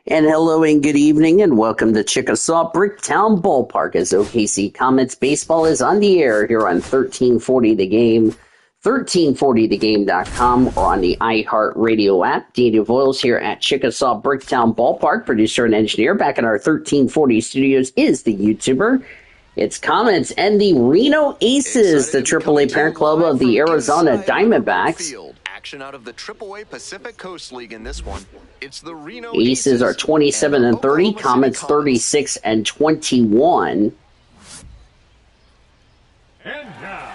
And hello and good evening and welcome to Chickasaw Bricktown Ballpark as OKC Comets baseball is on the air here on 1340 The Game, 1340thegame.com or on the iHeartRadio app. Daniel Voiles here at Chickasaw Bricktown Ballpark, producer and engineer. Back in our 1340 studios is the YouTuber. It's Comets and the Reno Aces, the AAA parent club of the Arizona Diamondbacks. Action out of the AAA Pacific Coast League in this one. It's the Reno Aces are 27-30, Comets 36-21.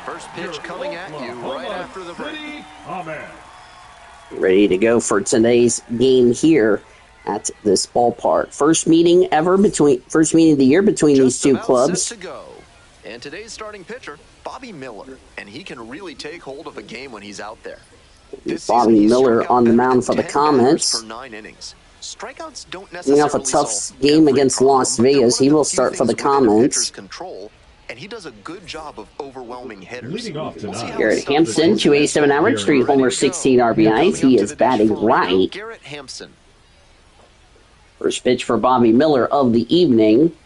First pitch coming at you right after the break. Ready to go for today's game here at this ballpark. First meeting of the year between these two clubs. Set to go. And today's starting pitcher, Bobby Miller, and he can really take hold of a game when he's out there. Bobby Miller on the mound for the Comets. For 9 innings. Strikeouts don't Coming off a tough game against Las Vegas, he will start for the Comets. And he does a good job of overwhelming hitters. Garrett Hampson, 287 average, 3 homers, 16 RBIs. He is batting right. Garrett Hampson. First pitch for Bobby Miller of the evening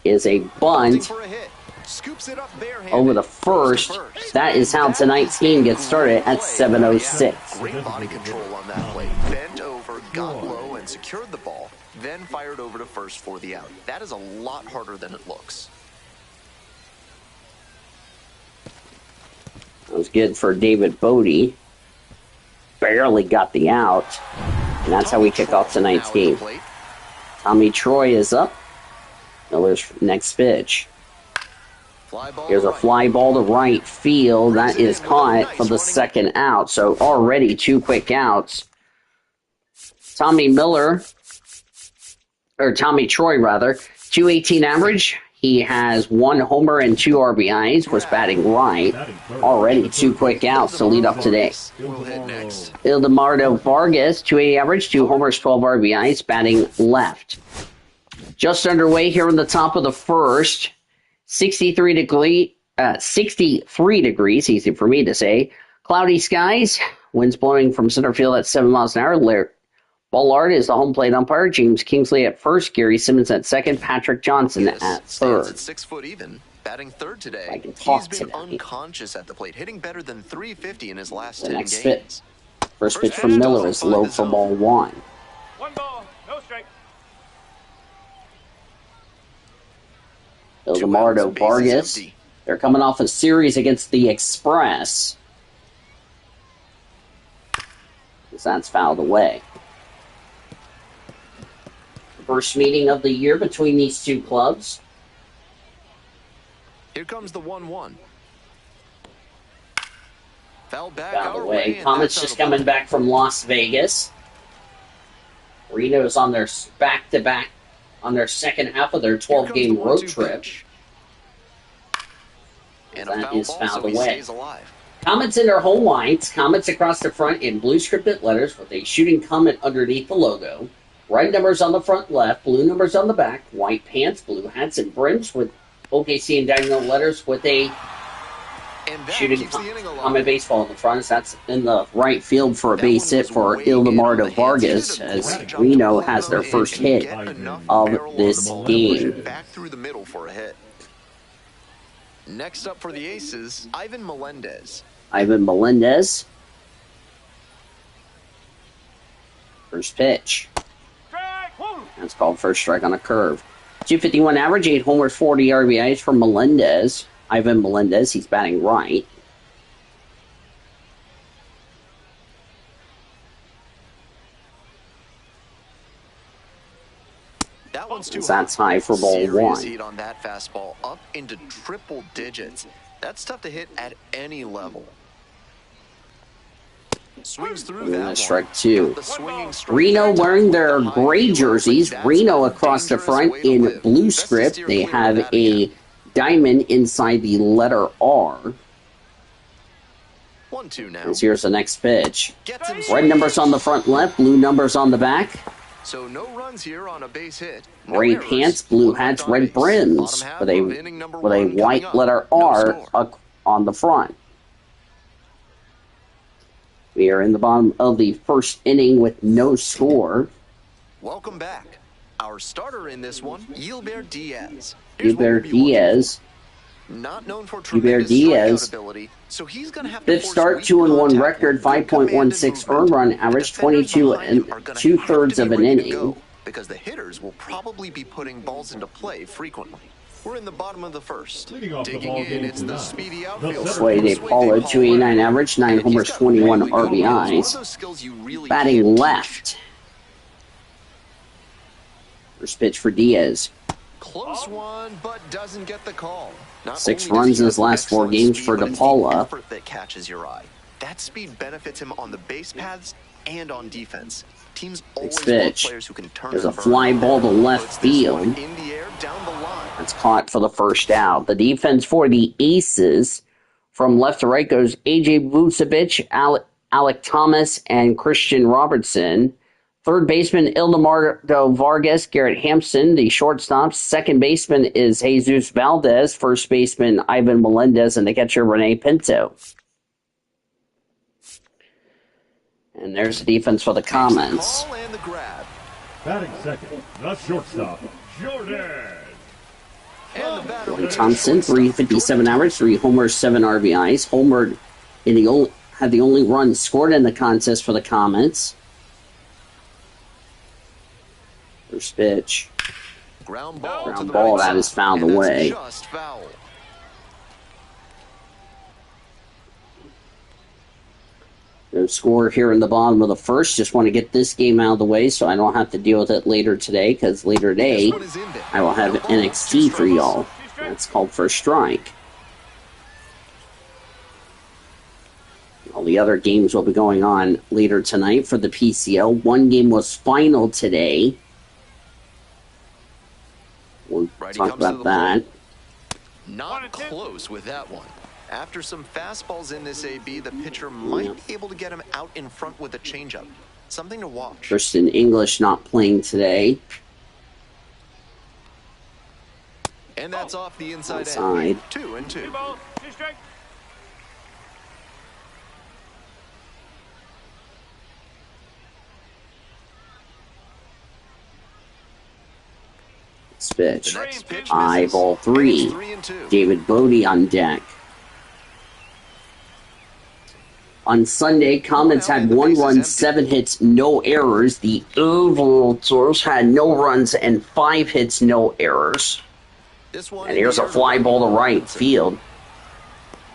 is a bunt over the first. That is how tonight's game gets started at 7:06. Great body control on that play. Bent over, got low, and secured the ball. Then fired over to first for the out. That is a lot harder than it looks. That was good for David Bodie. Barely got the out. And that's how we kick off tonight's game. Tommy Troy is up. Miller's next pitch. Here's a fly ball to right field. That is caught for the second out. So already 2 quick outs. Tommy Troy, 218 average. He has 1 homer and 2 RBIs, was batting right. Already 2 quick outs to lead up today. Ildemardo Vargas, 280 average, 2 homers, 12 RBIs, batting left. Just underway here in the top of the first. 63 degrees, easy for me to say. Cloudy skies, winds blowing from center field at 7 miles an hour. Ballard is the home plate umpire. James Kingsley at first. Gary Simmons at second. Patrick Johnson at third. At 6 foot even, batting third today. He's been unconscious at the plate, hitting better than .350 in his last 10 games. First pitch from Miller is low for ball 1. 1 ball, no strike. Ildemardo Vargas. They're coming off a series against the Express. That's fouled away. First meeting of the year between these two clubs. Here comes the 1-1. Fouled back Fouled away. Comets just coming back from Las Vegas. Reno's on their back-to-back on their second half of their 12-game road trip. And that is fouled away. Comets in their home whites. Comets across the front in blue scripted letters with a shooting Comet underneath the logo. Red numbers on the front left, blue numbers on the back, white pants, blue hats, and brims with OKC and diagonal letters with a shooting Comet baseball in the front. That's in the right field for a base hit for Ildemardo Vargas as Reno has their first hit of this game. Back through the middle for a hit. Next up for the Aces, Ivan Melendez. First pitch. That's called first strike on a curve. 251 average, 8 homers, 40 RBIs for Melendez. Ivan Melendez, he's batting right. That one's too That's high for ball 1. Heat on that fastball up into triple digits. That's tough to hit at any level. Swings through that strike 2. Reno wearing their gray jerseys. Reno across the front in blue script. They have a diamond inside the letter R. 1-2 now. And here's the next pitch. Red numbers on the front left, blue numbers on the back. So no runs here on a base hit. Gray pants, blue hats, red brims with a white letter R on the front. We are in the bottom of the first inning with no score. Welcome back. Our starter in this one, Yilber Diaz. Yilber Diaz. Not known for tremendous strikeout ability, so he's going to have to fifth start, 2-1 record, 5.16 earned run average, 22 2/3 of an inning. Because the hitters will probably be putting balls into play frequently. We're in the bottom of the first. Digging in, it's the speedy outfielder. Sway Paulo, 289 average, 9 homers, 21 RBIs. Batting left. First pitch for Diaz. Close one, but doesn't get the call. 6 runs in his last 4 games for DePaula. That catches your eye. That speed benefits him on the base paths and on defense. Teams always want players who can turn. There's a fly ball to left field. In the air, down the line. That's caught for the first out. The defense for the Aces, from left to right, goes A.J. Vucevic, Alec Thomas, and Christian Robertson. Third baseman, Ildemardo Vargas, Garrett Hampson. The shortstop. Second baseman is Jesus Valdez. First baseman, Ivan Melendez, and the catcher, Rene Pinto. And there's the defense for the Comets. Batting second, the shortstop, Jordan. Thompson, 357 average, 3 homers, 7 RBIs. Homered had the only run scored in the contest for the Comets. First pitch. Ground ball, that is fouled away. No score here in the bottom of the first. Just want to get this game out of the way so I don't have to deal with it later today, because later today I will have NXT for y'all. That's called First Strike. All the other games will be going on later tonight for the PCL. One game was final today. We'll talk about that. Not close with that one. After some fastballs in this AB, the pitcher might be able to get him out in front with a changeup. Something to watch. Tristan English not playing today. And that's off the inside. 2-2. Pitch. High ball 3. David Bodie on deck. On Sunday, Comets had 1 run, 7 hits, no errors. The Overalls had no runs and 5 hits, no errors. And here's a fly ball to right field.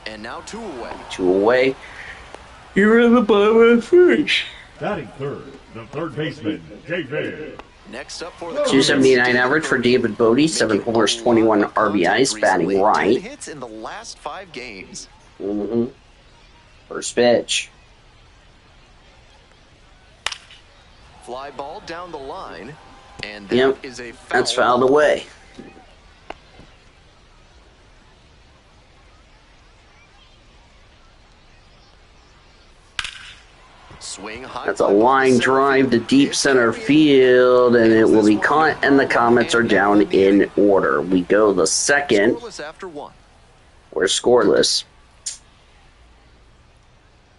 And now 2 away. 2 away. You're in the bottom of the first. Batting third, the third baseman, David. Next up for the 279 average for David Bodie, 7 homers, 21 RBIs, batting right. 10 hits in the last 5 games. First pitch. Fly ball down the line, and that is a foul. That's fouled away. Swing high. That's a line drive to deep center field, and it will be caught, and the Comets are down in order. We go the second. Scoreless after 1. We're scoreless.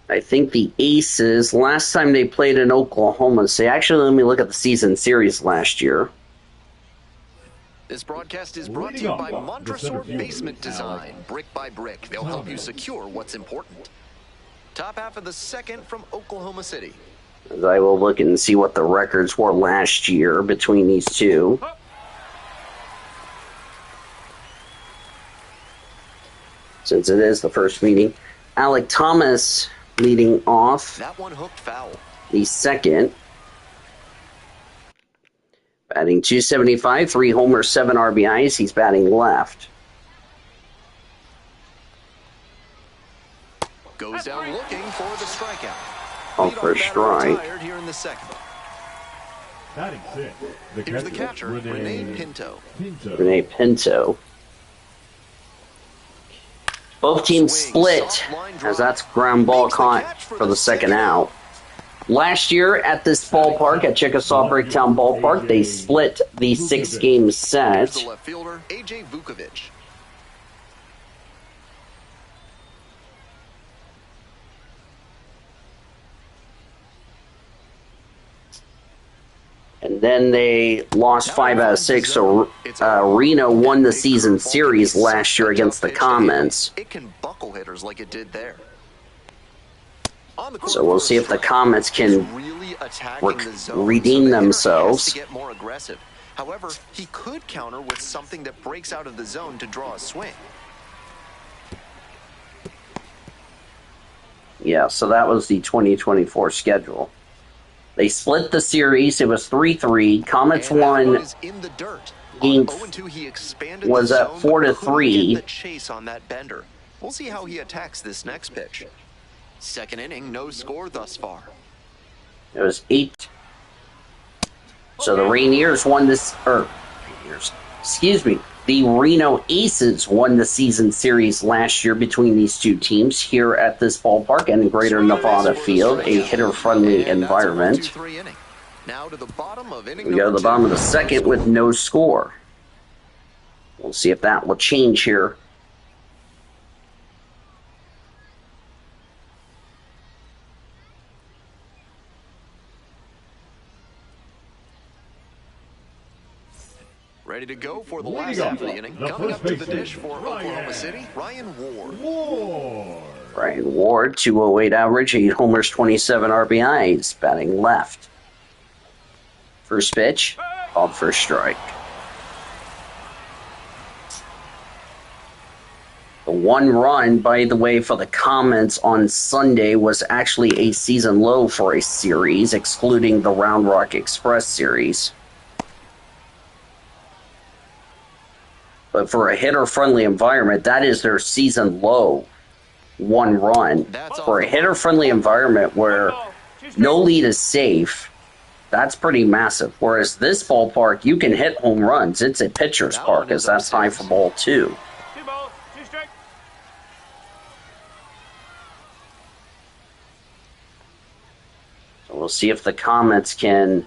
I think the Aces, last time they played in Oklahoma, let me look at the season series last year. This broadcast is brought to you by Montresor Basement Design. Brick by brick, they'll help you secure what's important. Top half of the second from Oklahoma City. As I will look and see what the records were last year between these two. Since it is the first meeting. Alec Thomas leading off. That one hooked foul. The second. Batting .275, 3 homers, 7 RBIs. He's batting left. Goes down looking for the strikeout. Oh, for a strike. Here in the second. Batting sixth, here's the catcher, Rene Pinto. Rene Pinto. Both teams split, as that's ground ball caught for the second out. Last year at this ballpark, at Chickasaw Bricktown Ballpark, they split the 6-game set. The left fielder, A.J. Vukovic. And Then they lost 5 out of 6, so Reno won the season series last year against the Comets. It can buckle hitters like it did there. So we'll see if the Comets can redeem themselves. To get more aggressive. However, he could counter with something that breaks out of the zone to draw a swing. Yeah, so that was the 2024 schedule. They split the series. It was 3-3. Comets won. Game was at 4-3. Chase on that bender. We'll see how he attacks this next pitch. Second inning, no score thus far. It was 8. So the Rainiers won this, the Reno Aces won the season series last year between these two teams here at this ballpark and Greater Nevada Field, a hitter-friendly environment. We go to the bottom of the second with no score. We'll see if that will change here. Ready to go for the last half of the inning. Coming up to the dish for Oklahoma City, Ryan Ward. Ryan Ward, 208 average, 8 homers, 27 RBIs, batting left. First pitch, called for a strike. The one run, by the way, for the Comets on Sunday was actually a season low for a series, excluding the Round Rock Express series. But for a hitter-friendly environment, that is their season low, one run. For a hitter-friendly environment where no lead is safe, that's pretty massive. Whereas this ballpark, you can hit home runs. It's a pitcher's park, as that's high for ball 2. 2 balls, 2 strikes. So we'll see if the Comets can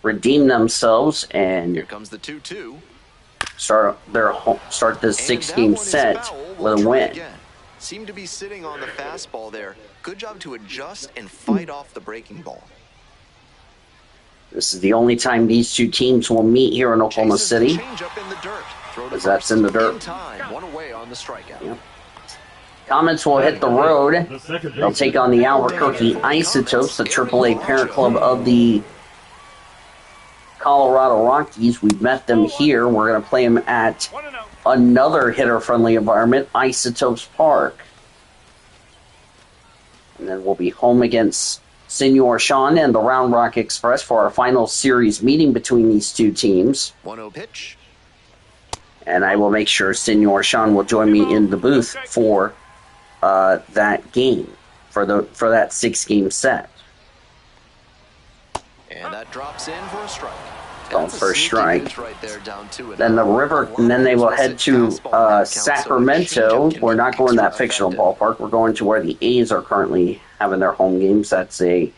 redeem themselves and here comes the 2-2. start this 6-game set with a win. Seemed to be sitting on the fastball there. Good job to adjust and fight off the breaking ball. This is the only time these two teams will meet here in Oklahoma City, because that's in the dirt. One away on the strikeout. Yep. Comets will hit the road. They'll take on the Albuquerque Isotopes, the AAA parent club of the Colorado Rockies. We've met them here. We're going to play them at another hitter-friendly environment, Isotopes Park. And then we'll be home against Senor Sean and the Round Rock Express for our final series meeting between these two teams. 1-0 pitch. And I will make sure Senor Sean will join me in the booth for that game, for that 6-game set. And that drops in for a strike. For a strike. Right there, down 2-0. Then the River, and then they will head to Sacramento. We're not going to that fictional ballpark. We're going to where the A's are currently having their home games. That's a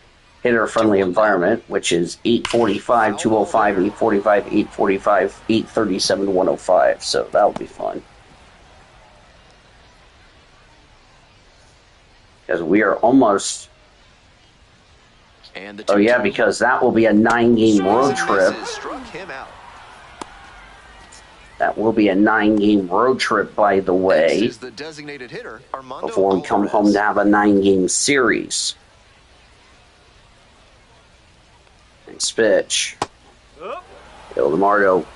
hitter-friendly environment, which is 845, 205, 845, 845, 837, 105. So that'll be fun. Because we are almost... Oh yeah, because that will be a 9-game road trip. That will be a 9-game road trip, by the way, before we come home to have a 9-game series. Next pitch. Ildemardo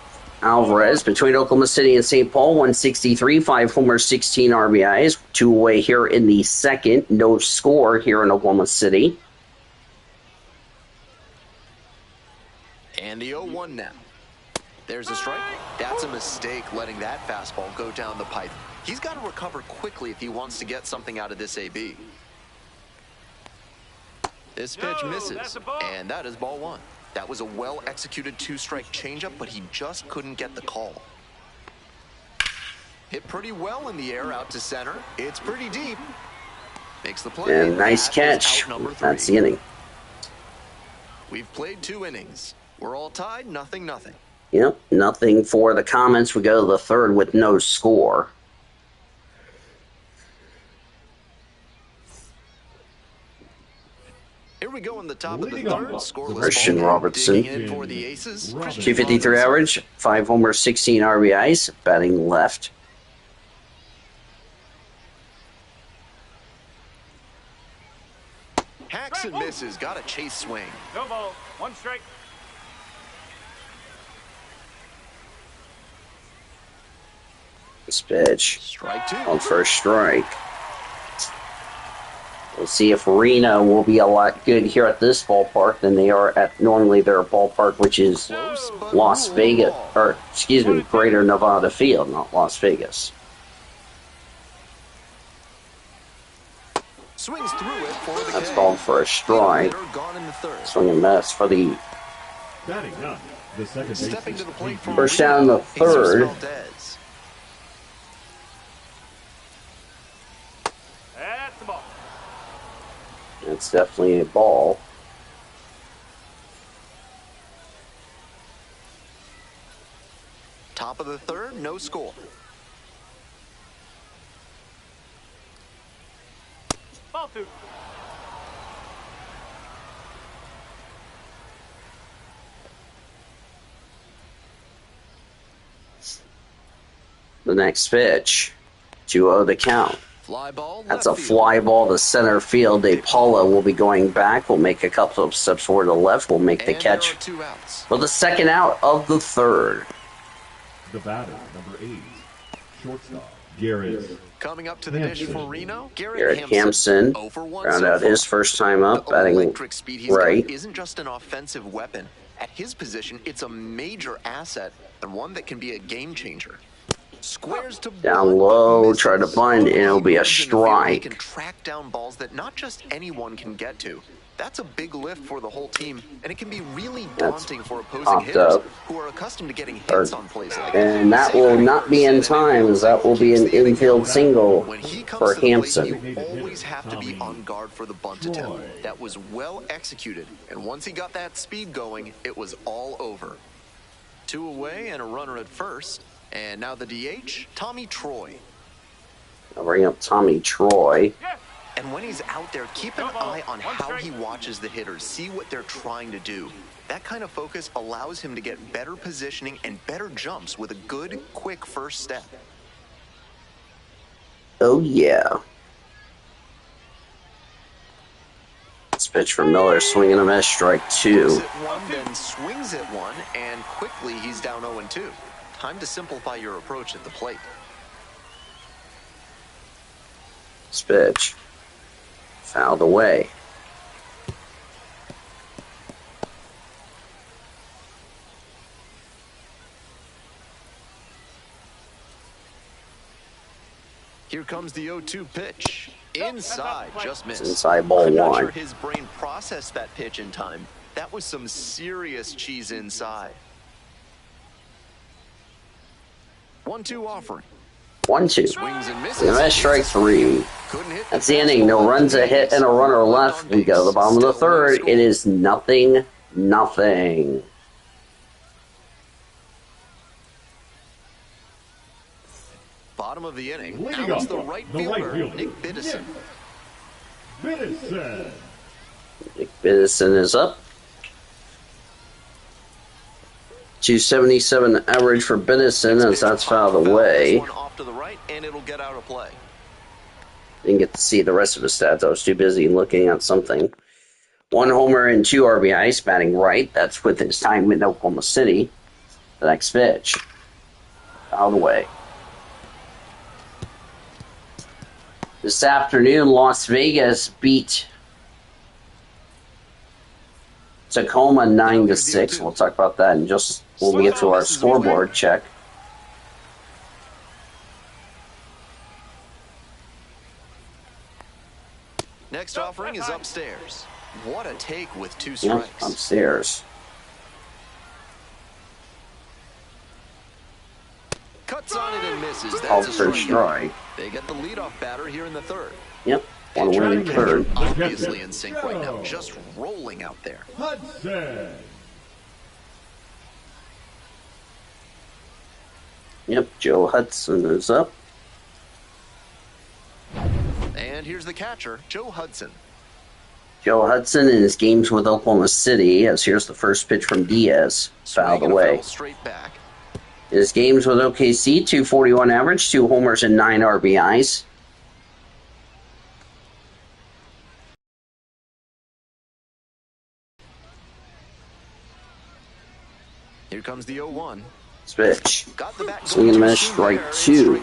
Alvarez between Oklahoma City and St. Paul, 163, 5 homers, 16 RBIs, 2 away here in the second. No score here in Oklahoma City. And the 0-1 now. There's a strike. That's a mistake, letting that fastball go down the pipe. He's got to recover quickly if he wants to get something out of this AB. This pitch misses, and that is ball 1. That was a well-executed 2-strike changeup, but he just couldn't get the call. Hit pretty well in the air out to center. It's pretty deep. Makes the play. And nice catch. That's the inning. We've played 2 innings. We're all tied, 0-0. Yep, nothing for the Comets. We go to the third with no score. Here we go in the top of the Leading off, third. Scoreless Christian ball game. Robertson. Digging in for the Aces. 253 average, 5 homers, 16 RBIs, batting left. Hacks and misses. Got a chase swing. No ball. 1 strike. This pitch Strike 2. on first strike. We'll see if Reno will be a lot good here at this ballpark than they are at normally their ballpark, which is Close, but Las ruled Vegas, ball. or excuse me, Greater Nevada Field, not Las Vegas. Swings through it for the That's K. called for a strike. Hitter gone in the third. Swing and miss for the Batting up, the second Stepping to the plate for first down in the Jesus third. Valdez. That's the ball. It's definitely a ball. Top of the third, no score. Ball 2. The next pitch, 2-0 the count. Fly ball. That's a left field. fly ball to center field. De Paula will be going back. Will make a couple of steps forward to the left. Will make the And catch there are 2 outs. for the second out of the third. The batter, number 8, shortstop, Garrett. Coming up to the dish for Reno, Garrett Hampson 0 for 1 round so out his far. first time up, The batting electric speed he's right. got isn't just an offensive weapon. At his position, it's a major asset and one that can be a game changer. Squares to Down bunt, low, misses. try to bunt, and it'll be a Moves in the field, He strike. can track down balls that not just anyone can get to. That's a big lift for the whole team, and it can be really That's daunting for opposing popped hitters up. who are accustomed to getting hits on plays like And that will not be in time, as that will be an infield single When he comes for to the plate, Hampson. you always have to be on guard for the bunt attempt. That was well executed, and once he got that speed going, it was all over. 2 away and a runner at first, and now the DH, Tommy Troy. I'll bring up Tommy Troy. Yes. And when he's out there, keep an eye on how he watches the hitters, see what they're trying to do. That kind of focus allows him to get better positioning and better jumps with a good, quick first step. Oh, yeah. This pitch from Miller, swinging a miss, strike 2. Looks at one, then swings at one, and quickly he's down 0-2. Time to simplify your approach at the plate. This pitch fouled away. Here comes the 0-2 pitch. Inside, just missed. Inside ball I'm not 1. sure his brain processed that pitch in time. That was some serious cheese inside. 1-2 offering. 1-2. Swings and misses. And that's strike 3. Couldn't hit That's the inning. No runs, a hit, and a runner left. We go to the bottom of the third. It is 0-0. Bottom of the inning. Leading Now it's off, the right the right fielder, fielder, Nick Biddison. Biddison. Nick Biddison is up. 277 average for Biddison as that's fouled away. One off to the right, and it'll get out of play. Didn't get to see the rest of his stats. I was too busy looking at something. 1 homer and 2 RBIs, batting right. That's with his time in Oklahoma City. The next pitch. Fouled away. This afternoon, Las Vegas beat Tacoma 9-6. We'll talk about that in just when we get to our scoreboard check. Next offering is upstairs. What a take with 2 Yep, strikes. upstairs. Cuts on it and misses. Called That's a for strike. strike. They get the leadoff batter here in the third. Yep, one winning third. Obviously in sync right now, just rolling out there. Hudson. Yep, Joe Hudson is up. And here's the catcher, Joe Hudson. Joe Hudson in his games with Oklahoma City, as here's the first pitch from Diaz, fouled away. Straight back. His games with OKC, 241 average, 2 homers and 9 RBIs. Here comes the 0-1. Pitch. Got the bat Swing and a miss, strike two.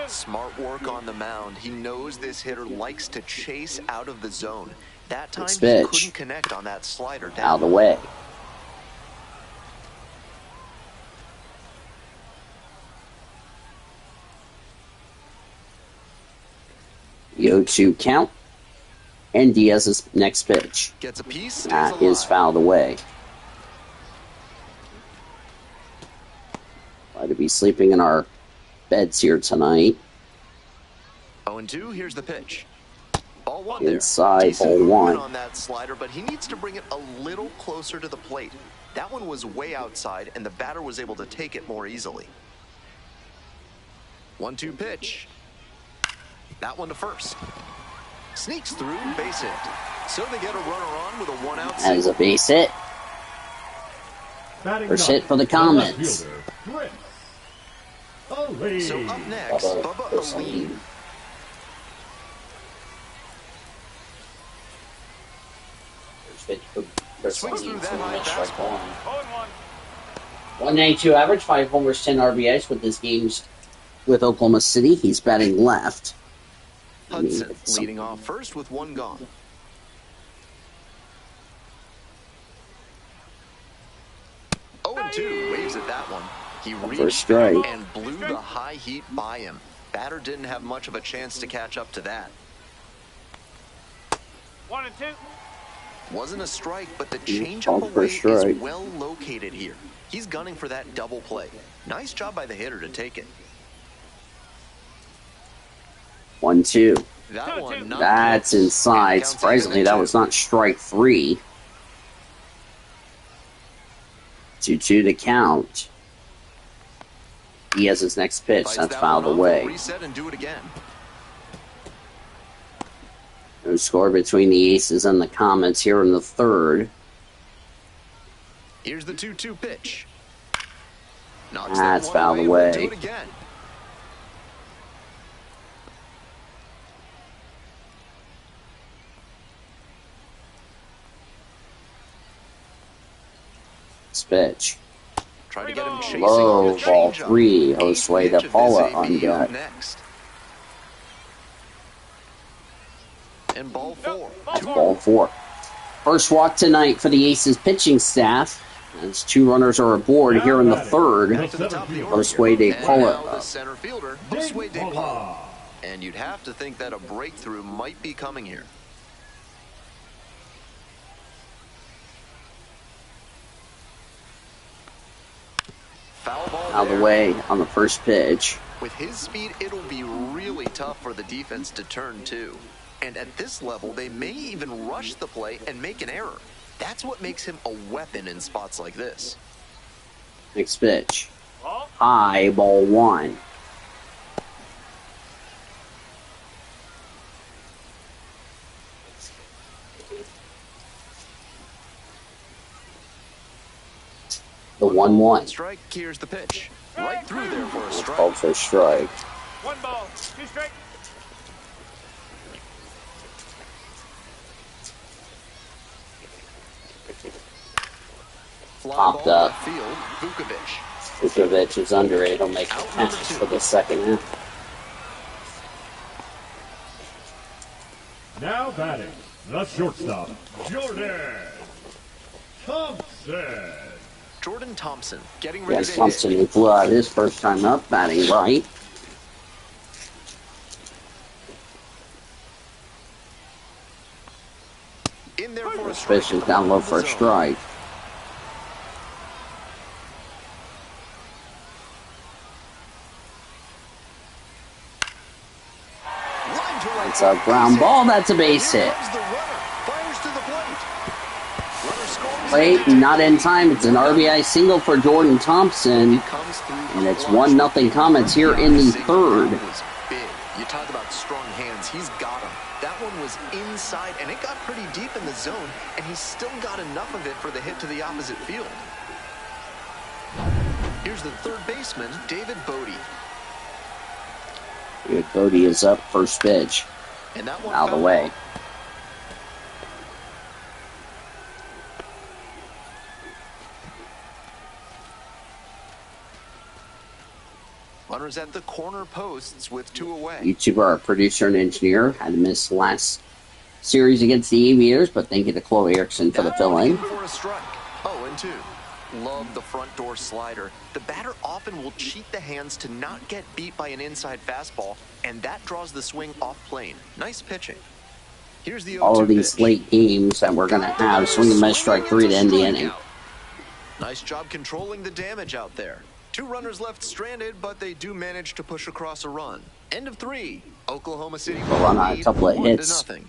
Smart work on the mound. He knows this hitter likes to chase out of the zone. That time he couldn't connect on that slider down. Out of the way. The 0-2 count. And Diaz's next pitch. Gets a piece. That is fouled away. Glad to be sleeping in our beds here tonight. 0-2, here's the pitch. Ball one inside, there. ball one. On that slider, but he needs to bring it a little closer to the plate. That one was way outside, and the batter was able to take it more easily. 1-2 pitch. That one to first. Sneaks through, base hit. So they get a runner on with a one-out. That is a base hit. First hit for the Comets. So up next, Bubba Aline. Swings through that high fastball. 192 average, 5 homers, 10 RBIs with his games with Oklahoma City. He's batting left. Hudson leading off first with 1 gone. Oh, and 2 waves at that one. He reached and blew the high heat by him. Batter didn't have much of a chance to catch up to that. 1-2. Wasn't a strike, but the changeup away is well located here. He's gunning for that double play. Nice job by the hitter to take it. 1-2. That one, that's inside. Surprisingly, that was not strike 3. 2-2 to count. He has his next pitch. That's fouled away. Reset and do it again. No score between the Aces and the Comets here in the third. Here's the 2-2 pitch. That's fouled away. Do it again. Pitch. Try to get him chasing low, ball 3. Josue de Paula on deck. Next. And ball 4. Ball 4. First walk tonight for the Aces pitching staff. As 2 runners are aboard here in the third. Josue de Paula. The center fielder, Josue de Paula. And you'd have to think that a breakthrough might be coming here. Out of the way on the first pitch. With his speed, it'll be really tough for the defense to turn to. And at this level, they may even rush the play and make an error. That's what makes him a weapon in spots like this. Next pitch. High, ball 1. The 1-1. Strike, here's the pitch. Right through there for a strike. Called for a strike. 1 ball, 2 strike. Popped up. Field, Vukovic is under it. He'll make a pass for the second half. Now batting, the shortstop, Jordan Thompson getting ready to hit. Thompson, who flew out his first time up, batting right. In there for a strike. Fish is down low for a strike. It's a ground ball. That's a base hit. Plate, not in time. It's an RBI single for Jordan Thompson. And it's 1-0 Comets here in the third. You talk about strong hands. He's got them. That one was inside, and it got pretty deep in the zone, and he still got enough of it for the hit to the opposite field. Here's the third baseman, David Bodie. David Bodie is up, first pitch. And that one out of the way. Runners at the corner posts with 2 away. YouTuber, our producer and engineer, had to miss last series against the Aviators, but thank you to Chloe Erickson for the fill-in. For a strike. 0-2. Love the front door slider. The batter often will cheat the hands to not get beat by an inside fastball, and that draws the swing off plane. Nice pitching. Here's the 0-2 all of these pitch. late games that we're going to have, swing and miss, strike 3 to end the inning. Nice job controlling the damage out there. 2 runners left stranded, but they do manage to push across a run. End of 3. Oklahoma City We'll run on a couple of hits. 1-0.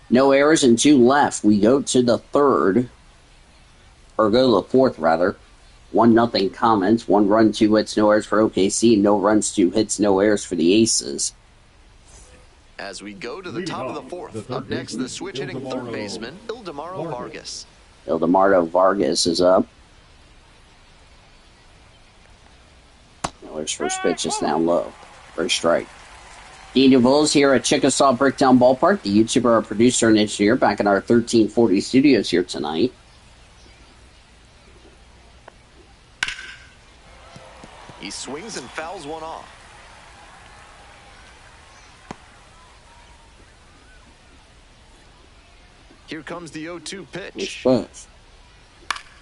No errors and 2 left. We go to the third, or go to the fourth, rather. 1-0 Comets. 1 run, 2 hits, no errors for OKC. No runs, 2 hits, no errors for the Aces. As we go to the top of the fourth, up next, the switch-hitting third baseman, Ildemaro Vargas. Ildemaro Vargas is up. Miller's first pitch is down low. First strike. Dean DeVos here at Chickasaw Bricktown Ballpark. The YouTuber, our producer, and engineer back in our 1340 studios here tonight. He swings and fouls one off. Here comes the 0-2 pitch.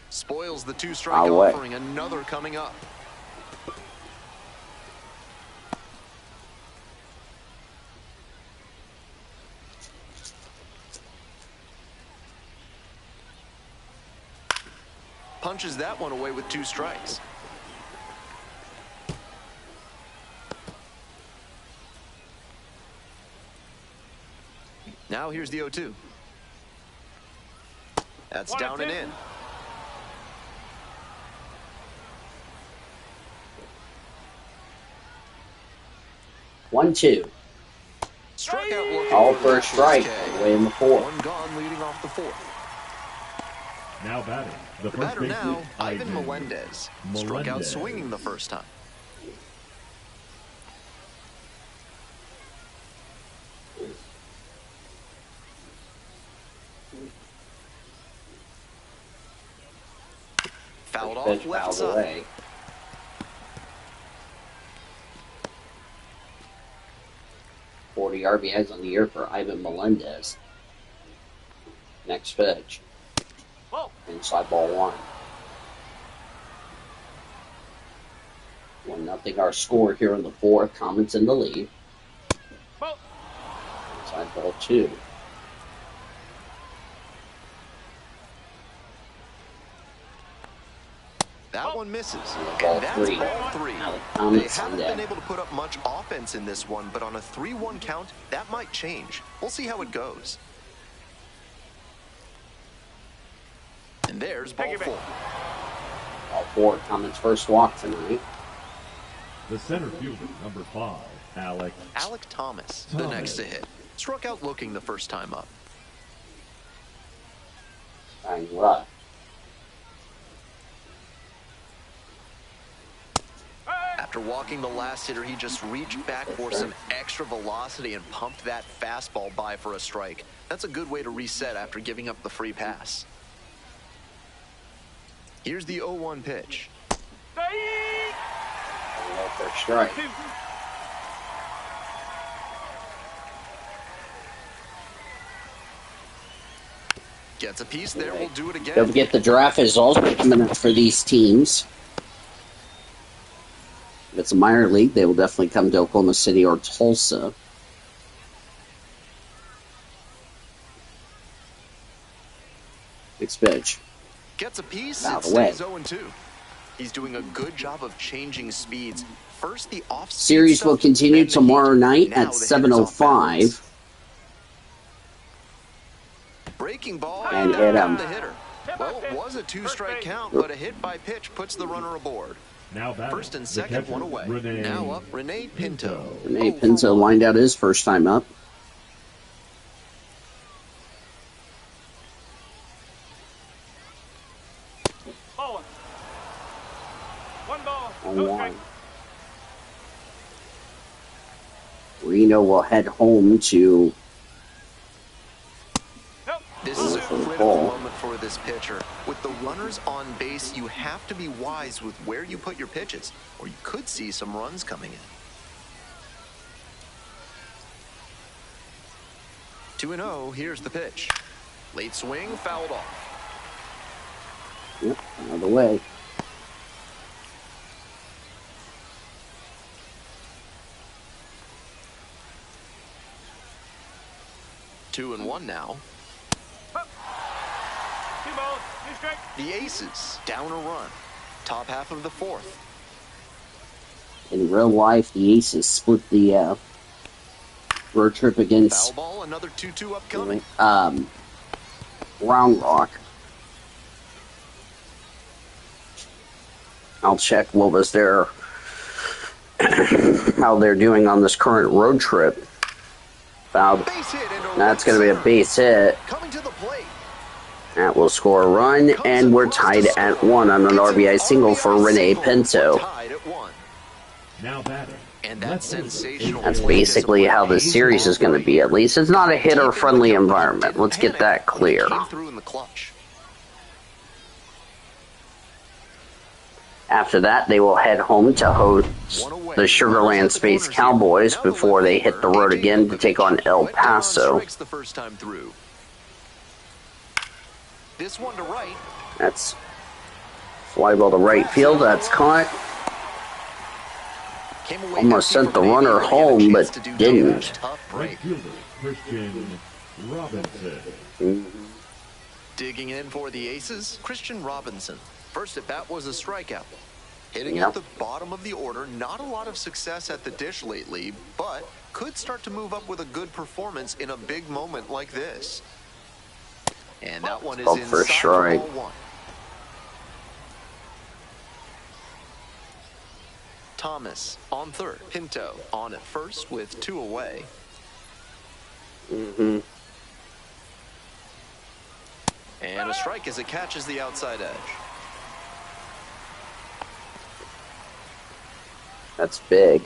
Spoils the 2-strike offering. Another coming up. Punches that one away with 2 strikes. Now here's the 0-2. That's down and in. One, 2. Struck out looking all for a strike. Away in the fourth. 1 gone leading off the fourth. Now batting. The batter now, Ivan Melendez. Struck out swinging the first time. Fouled off left side. Away. RBIs on the year for Ivan Melendez. Next pitch. Inside ball 1. 1-0 our score here in the fourth. Comets in the lead. Inside ball 2. That one misses. Ball and that's 3. ball 3. They haven't been able to put up much offense in this one, but on a 3-1 count, that might change. We'll see how it goes. And there's ball 4. Ball 4, Comets' first walk tonight. The center fielder, number 5, Alec Thomas, the next to hit. Struck out looking the first time up. Tying left. After walking the last hitter, he just reached back for some extra velocity and pumped that fastball by for a strike. That's a good way to reset after giving up the free pass. Here's the 0-1 pitch. First strike. Gets a piece there. We'll do it again. Don't forget the draft is also coming up for these teams. If it's a minor league, they will definitely come to Oklahoma City or Tulsa. Next pitch. Gets a piece. Out It of the way. stays 0-2. He's doing a good job of changing speeds. First, the off Series will continue tomorrow night at 7:05. Breaking ball And hit him. the hitter. Well, it was a 2-strike count, but a hit by pitch puts the runner aboard. Now batting. First and second, one away. Now up, Rene Pinto. Rene Pinto lined out his first time up. Ball one. One ball. On No one. strike. Reno will head home to. Nope. This is a For the critical ball. moment for this pitcher. With the runners on base, you have to be wise with where you put your pitches, or you could see some runs coming in. 2-0, here's the pitch. Late swing, fouled off. Yep, another way. Two 2-1 now. balls. Two strike. The Aces down a run. Top half of the fourth. In real life, the Aces split the road trip Foul against ball, another 2-2 upcoming. Round Rock. I'll check what was their how they're doing on this current road trip. Fouled. Base hit into That's right going to be a center. base hit. Coming to the plate. That will score a run, and we're tied at 1 on an RBI single for Rene Pinto. Tied at 1. Now batting. And that's sensational. That's basically how this series is going to be, at least. It's not a hitter-friendly environment. Let's get that clear. Came through in the clutch. After that, they will head home to host the Sugarland Space Cowboys before they hit the road again to take on El Paso. Strikes the first time through. This one to right. That's fly ball to right field. That's caught. Came away Almost empty sent the from runner Baby, but he had a home, chance but to do didn't. damage. Tough break. Right fielder, Christian Robinson. Digging in for the Aces, Christian Robinson. First at bat was a strikeout. Hitting Yep. at the bottom of the order, not a lot of success at the dish lately, but could start to move up with a good performance in a big moment like this. And that one is Called inside for a strike. ball one. Thomas on third. Pinto on at first with 2 away. Mm-hmm. And a strike as it catches the outside edge. That's big.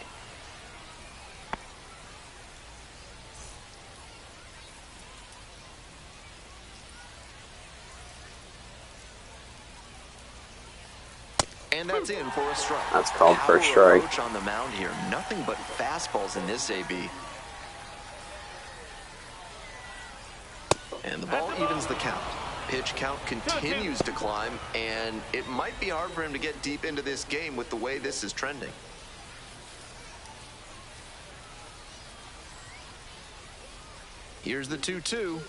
And that's in for a strike. That's called for a Power strike. approach on the mound here. Nothing but fastballs in this AB. And the ball evens the count. Pitch count continues to climb, and it might be hard for him to get deep into this game with the way this is trending. Here's the 2-2.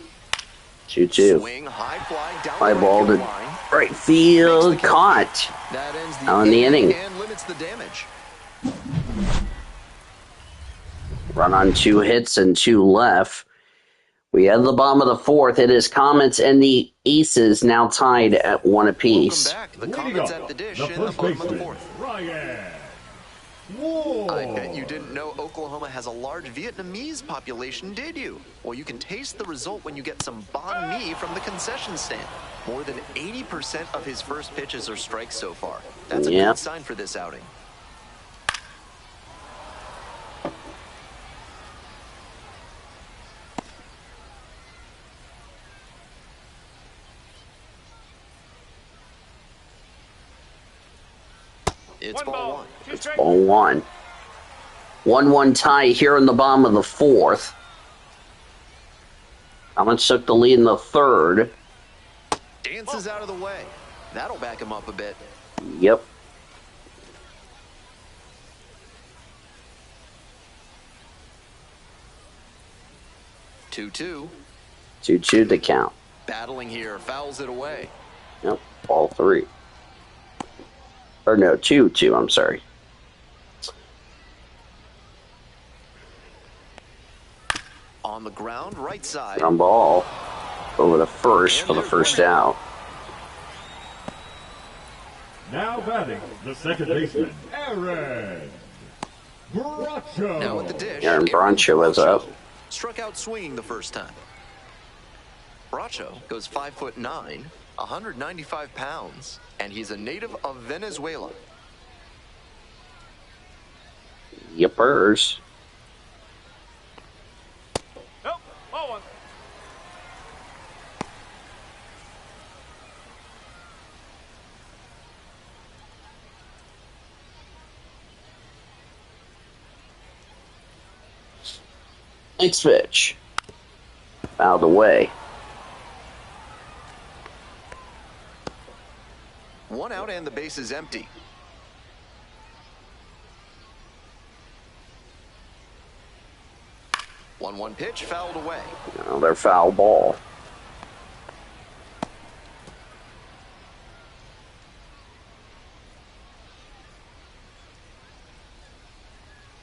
2-2. Swing, high fly, down Fly the ball to right line. right field. Caught. That ends Now in the inning. and limits the damage. Run on 2 hits and 2 left. We have the bottom of the fourth. It is Comets and the Aces now tied at 1 apiece. Welcome back. The Leading Comets up, at the dish the in the first bottom of the baseman, fourth. Ryan Whoa. I bet you didn't know Oklahoma has a large Vietnamese population, did you? Well, you can taste the result when you get some banh mi from the concession stand. More than 80% of his first pitches are strikes so far. That's a Yeah. good sign for this outing. It's ball one. Two It's strikes. ball 1. 1-1 tie here in the bottom of the fourth. Comets took the lead in the third. Dances out of the way. That'll back him up a bit. Yep. Two-two. 2-2 to count. Battling here. Fouls it away. Yep. Ball 3. Or no, 2-2, I'm sorry. On the ground, right side. Ground ball over the first for the first out. Now batting, the second baseman, Aaron Bracho. Now at the dish. Aaron Brancho is up. Struck out swinging the first time. Bracho goes 5'9", 195 pounds, and he's a native of Venezuela. Yippers. Nope. Ball one. Next pitch. Fouled away. 1 out and the base is empty. One pitch fouled away. Another foul ball.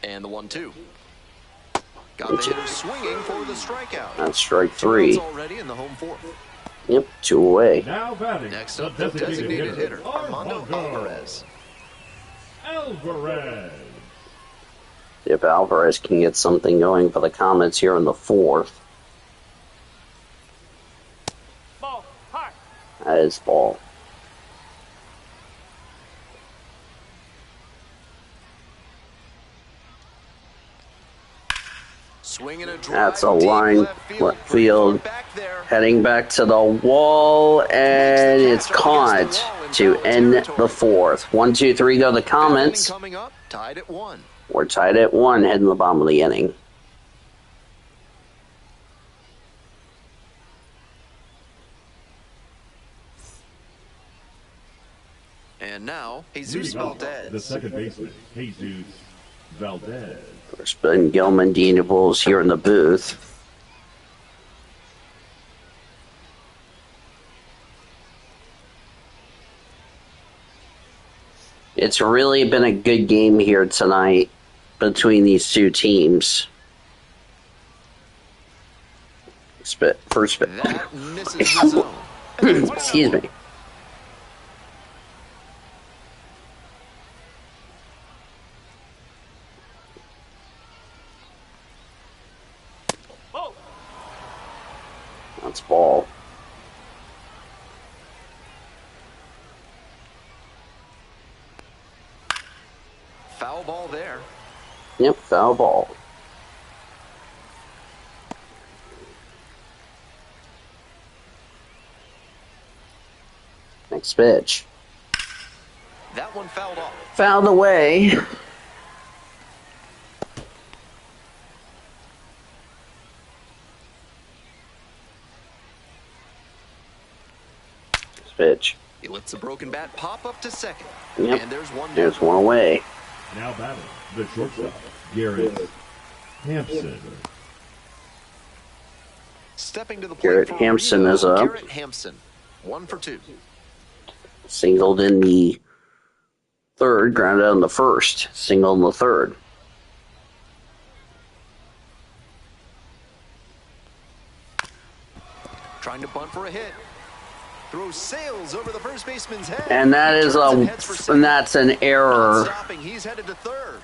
And the 1-2. Got the hitter swinging for the strikeout. That's strike 3. Already in the home 4th. Yep, 2 away. Now batting. Next up, the designated hitter, Armando Alvarez. Alvarez. If Alvarez can get something going for the Comets here in the 4th. Ball. High. That is ball. Swinging a drive. That's a line left field. Heading back to the wall, and it's caught to end the 4th. 1, 2, 3 go the Comets. Coming up, tied at 1. We're tied at 1, heading to the bottom of the inning. And now, Jesus Valdez. The second baseman, Jesus Valdez. Of course, Ben Gilman, Dean DeVos here in the booth. It's really been a good game here tonight between these two teams. First bit. That misses the zone. Excuse me. Ball. That's ball. Foul ball there. Yep, foul ball. Next pitch. That one fouled off. Fouled away. Next pitch. He lets the broken bat pop up to second. Yep. And there's one There's down. one away. Now batting. The shortstop, Garrett Hampson. Stepping to the plate Garrett for Hampson Reno, is up. Garrett Hampson, 1 for 2. Singled in the 3rd, grounded out in the 1st. Singled in the 3rd. Trying to bunt for a hit. Throws sails over the first baseman's head. And that is that's an error. Stopping, he's headed to 3rd.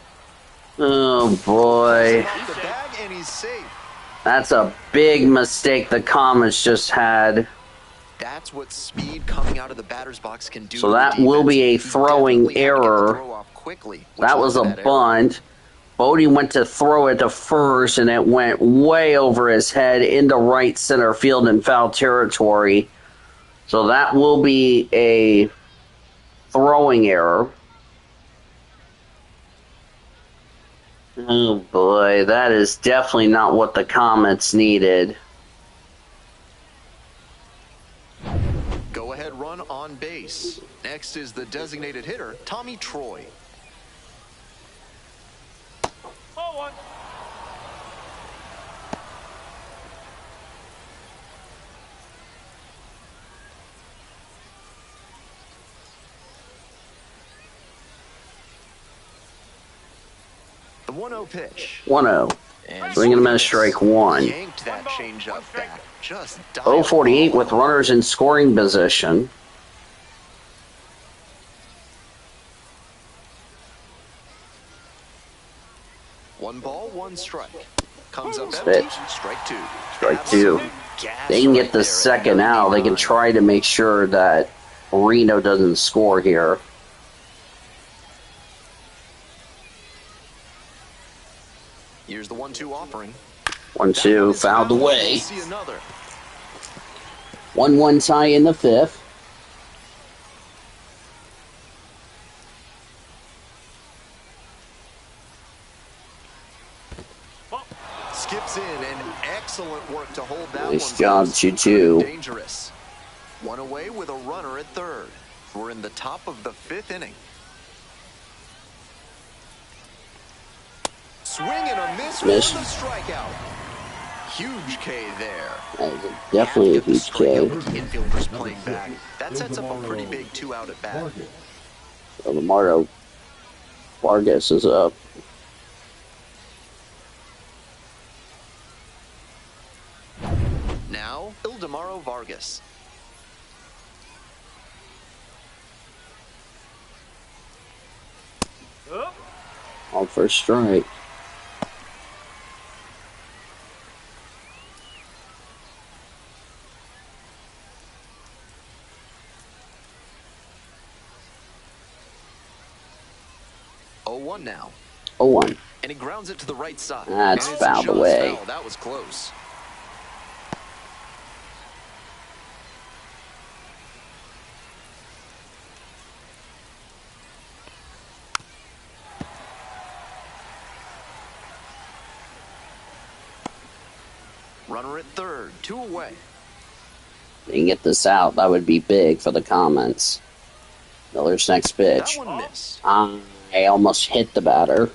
Oh boy. Off the bag and he's safe. That's a big mistake the Comets just had. That's what speed coming out of the batter's box can do. So that will be a throwing error. That was a bunt. Bodie went to throw it to first, and it went way over his head into right center field in foul territory. So that will be a throwing error. Oh boy, that is definitely not what the Comets needed. Go ahead run on base. Next is the designated hitter, Tommy Troy. Ball one. The 1-0 pitch. 1-0. And Swinging him at a strike 1. yanked that changeup back. Just 0-48 with runners in scoring position. One ball, one strike. Comes up Spit. empty. Strike two. Strike two. They can get the second out. They can try to make sure that Reno doesn't score here. Here's the 1-2 offering. 1-2, fouled away. We'll see another. 1-1 tie in the fifth. Skips in, and excellent work to hold that nice one. Job, 2-2. Dangerous. One away with a runner at third. We're in the top of the fifth inning. Swing and a miss for the strikeout. Huge K there. Definitely a huge K. Infielders playing back. That sets up a pretty big 2-out at bat. Ildemaro Vargas is up. Now, Ildemaro Vargas. All for strike. Oh, 0-1 now. 0-1. And he grounds it to the right side. That's fouled away. Foul. That was close. Runner at third, 2 away. They can get this out. That would be big for the Comets. Miller's next pitch. That one missed. I almost hit the batter.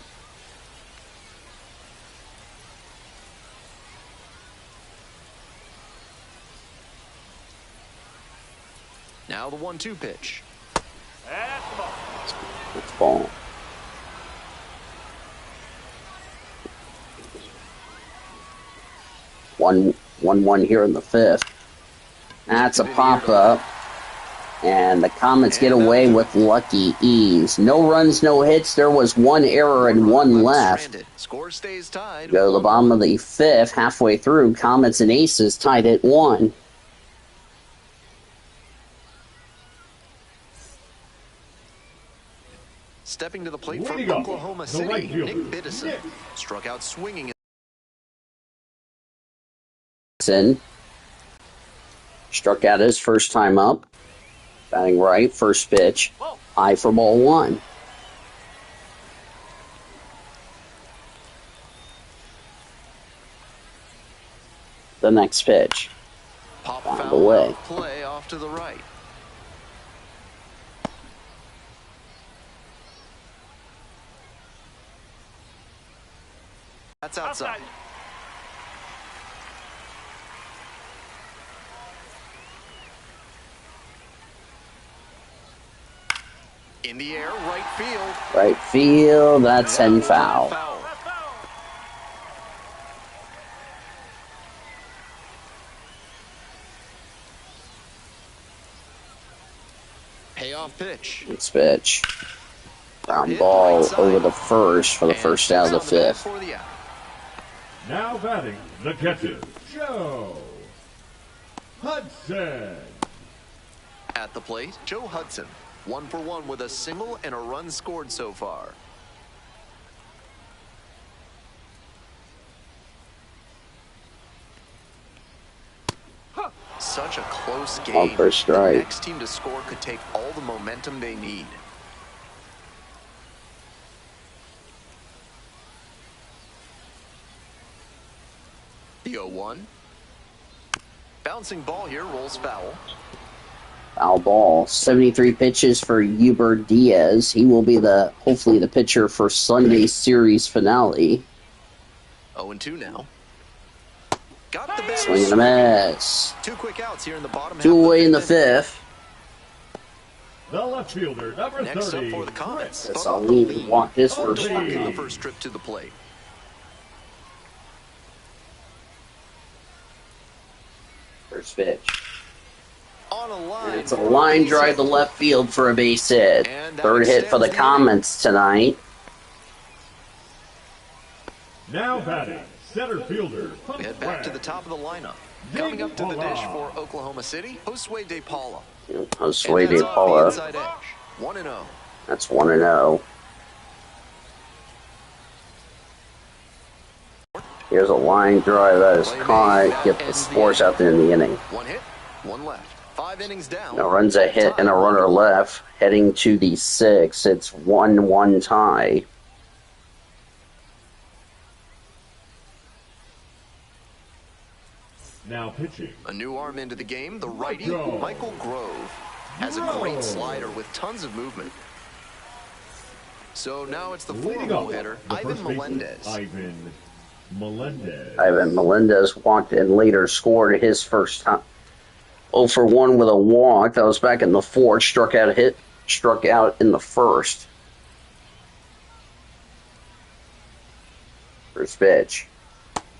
Now the 1-2 pitch. That's the ball. It's ball. One here in the fifth. That's a pop-up. And the Comets get away with lucky ease. No runs, no hits. There was one error and one left. Score stays tied. Go to the bottom of the fifth, halfway through. Comets and Aces tied at 1. Stepping to the plate from Oklahoma City, Nick Biddison. Struck out swinging. Struck out his first time up. Batting right, first pitch. High for ball 1. The next pitch. Pop fouled foul away. Play off to the right. That's outside. In the air, right field. Right field, that's in foul. Payoff pitch. Next pitch. Ground ball over the first for the first out of the fifth. Now batting the catcher, Joe Hudson. At the plate, Joe Hudson. 1 for 1 with a single and a run scored so far. Such a close game. On first strike. The next team to score could take all the momentum they need. The 0-1. Bouncing ball here, rolls foul. Foul ball. 73 pitches for Hubert Diaz. He will be hopefully the pitcher for Sunday's series finale. 0-2 now. Got the bat. Swing and a miss. 2 quick outs here in the bottom. 2 away in the fifth. The left fielder, number 30. Next up for the Comets. Guess I'll leave and walk his first Back in the one. first trip to the plate. First pitch. On a line. It's a line drive to left field for a base hit. Third hit for the Comets tonight. Now batting, Center fielder. We head back to the top of the lineup. Coming up to the dish for Oklahoma City, Josue De Paula. Josue De Paula. 1-0. That's 1-0. Here's a line drive that is caught. Get the Spurs out there in the inning. 1 hit, 1 left. 5 innings down. Now runs a hit and a runner left. Heading to the 6th. It's 1-1 tie. Now pitching. A new arm into the game, the righty, Michael Grove, has a great slider with tons of movement. So now it's the 4-hole hitter, Ivan Melendez. Ivan Melendez walked and later scored his first time. 0 for 1 with a walk. That was back in the 4th. Struck out in the 1st. First pitch.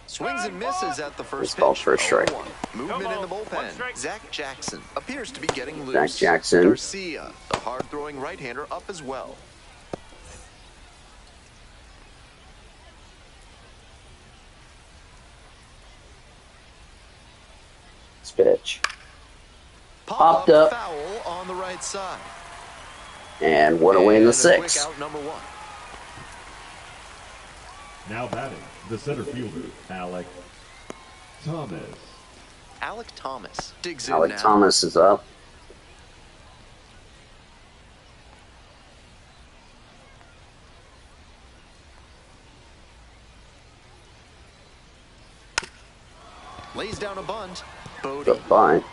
Swings and misses at the first Called pitch. for a strike. Movement in the bullpen. Zach Jackson appears to be getting loose. Zach Jackson. Garcia, the hard-throwing right-hander, up as well. Pitch. Popped up. Foul on the right side. And went away in the 6th. Quick out number 1. Now batting, the center fielder, Alec Thomas. Alec Thomas digs Alec in now. Thomas is up. Lays down a bunt. Bodie Good bunt.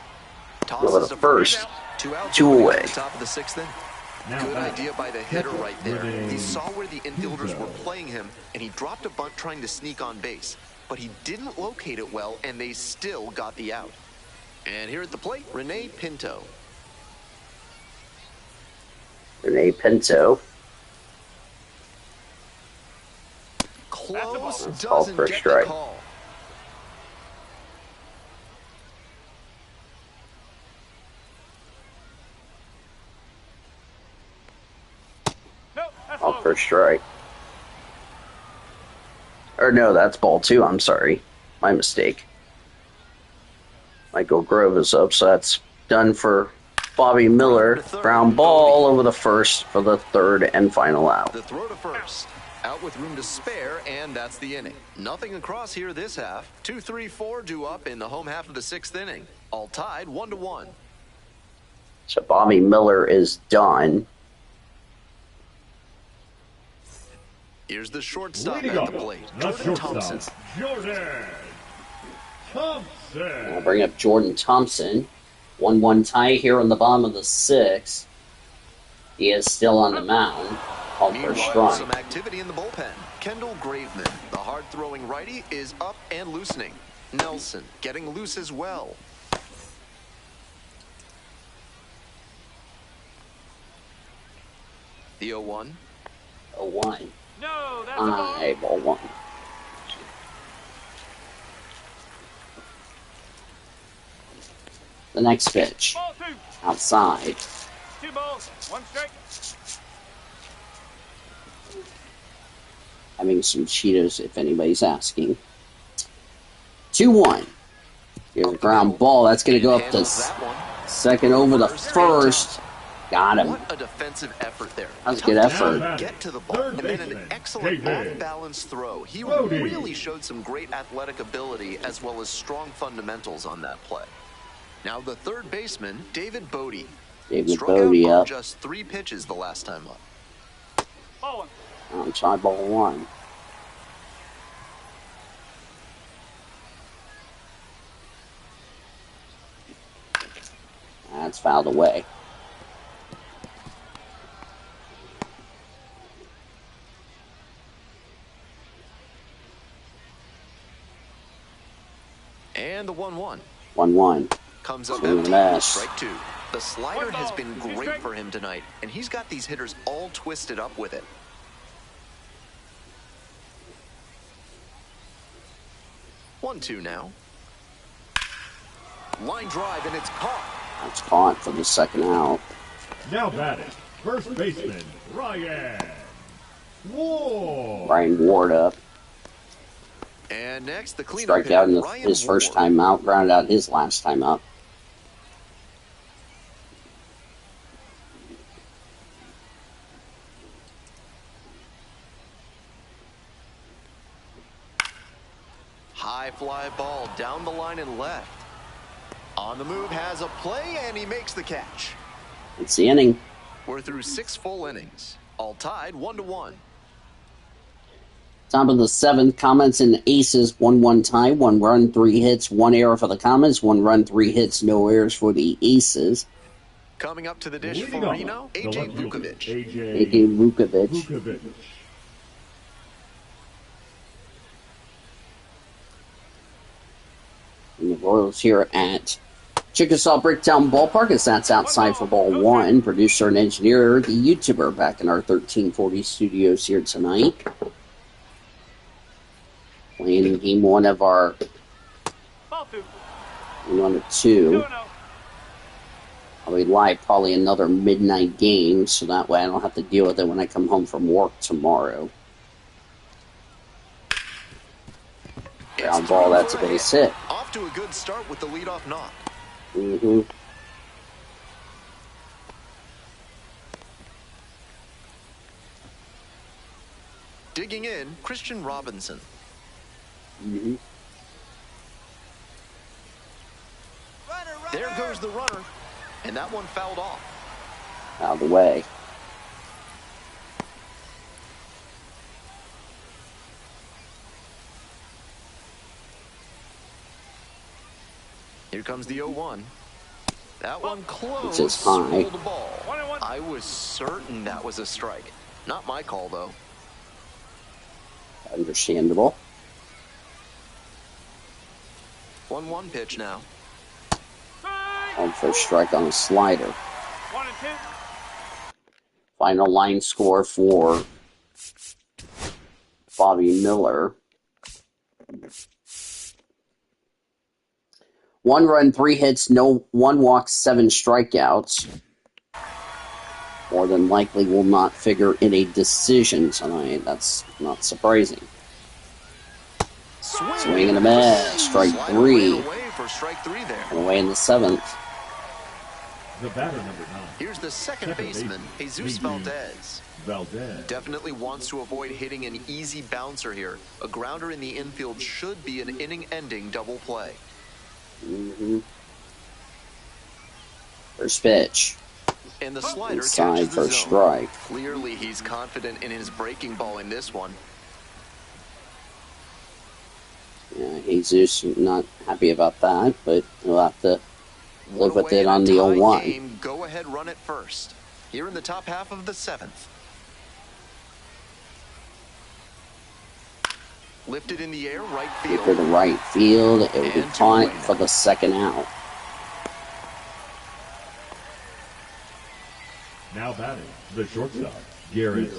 tosses the to first. 2 outs. 2 away. At the top of the 6th inning. Now Good batting, idea by the hitter right there. Reno He saw where the infielders Aces. were playing him, and he dropped a bunt trying to sneak on base. But he didn't locate it well, and they still got the out. And here at the plate, Rene Pinto. Rene Pinto. Close, That's called doesn't for a get the strike. call. Nope, that's Called low. for a strike. Or no, that's ball 2. I'm sorry. My mistake. Michael Grove is up, so that's done for Bobby Miller. Ground ball over the first for the 3rd and final out. The throw to first. Out with room to spare, and that's the inning. Nothing across here this half. 2-3-4 due up in the home half of the 6th inning. All tied 1-1. So Bobby Miller is done. Here's the shortstop Leading at up, the plate, the Jordan Thompson. shortstop, Jordan Thompson. I'll bring up Jordan Thompson. 1-1 tie here on the bottom of the 6th. He is still on the mound. Called for a Meanwhile, strike. some activity in the bullpen. Kendall Graveman, the hard-throwing righty, is up and loosening. Nelson getting loose as well. The 0-1. 0-1. No, that's a ball. High ball 1. The next pitch. Ball 2. Outside. 2 balls, 1 strike. Having some Cheetos, if anybody's asking. 2-1. Here's a ground ball. That's going to go up to Handles that one. second over the first. Got him. What a defensive effort there. That was a good Tough effort. to Get to the ball, Third and then an baseman, excellent David off-balance throw. He Bodie. really showed some great athletic ability as well as strong fundamentals on that play. Now the third baseman, David Bodie. David Struck Bodie out on up. just 3 pitches the last time up. Ball 1. Outside ball 1. That's fouled away. And the 1-1 1-1. comes up Swing and empty. a miss. Strike 2. The slider One has ball, been 2 great strike. for him tonight, and he's got these hitters all twisted up with it. 1-2 now. Line drive, and it's caught. That's caught for the second out. Now batting, first baseman, Ryan Ward. Ryan Ward up. And next, the cleanup Strike out hitter, in his first Ward. time out, grounded out his last time up. High fly ball down the line and left. On the move, has a play, and he makes the catch. It's the inning. We're through 6 full innings, all tied 1-1. Top of the 7th, Comets and Aces 1-1 tie. 1 run, 3 hits, 1 error for the Comets. 1 run, 3 hits, no errors for the Aces. Coming up to the dish Leading for off, Reno, the A.J. left fielder, Vukovic. A.J. Vukovic. And the Royals here at Chickasaw Bricktown Ballpark, as that's outside for ball 1. Producer and engineer, the YouTuber, back in our 1340 studios here tonight. Playing game 1 of our Ball 2. 1 of 2. 2-0. I'll be live probably another midnight game, so that way I don't have to deal with it when I come home from work tomorrow. Ground ball, that's a base hit. Off to a good start with the leadoff knock. Mm-hmm. Digging in, Christian Robinson. Mm-hmm. There goes the runner, and that one fouled off. Out of the way. Here comes the 0-1. That one close. It's just high. The ball. I was certain that was a strike. Not my call, though. Understandable. 1-1 pitch now. On first strike on a slider. 1 and 2. Final line score for Bobby Miller. 1 run, 3 hits, 1 walk, 7 strikeouts. More than likely will not figure in a decision tonight. That's not surprising. Swing and a miss. Strike 3. And away in the 7th. The batter, number 9. Here's the second baseman, Jesus Valdez. Definitely wants to avoid hitting an easy bouncer here. A grounder in the infield should be an inning-ending double play. Mm-hmm. First pitch. And the slider Inside catches the for a zone. strike. Clearly, he's confident in his breaking ball in this one. Yeah, Jesus not happy about that, but he'll have to live with it on the 0-1. Go ahead, run it first. Here in the top half of the 7th. Lifted in the air, right field. For the right field, it will be caught for the second out. Now batting, the shortstop, Garrett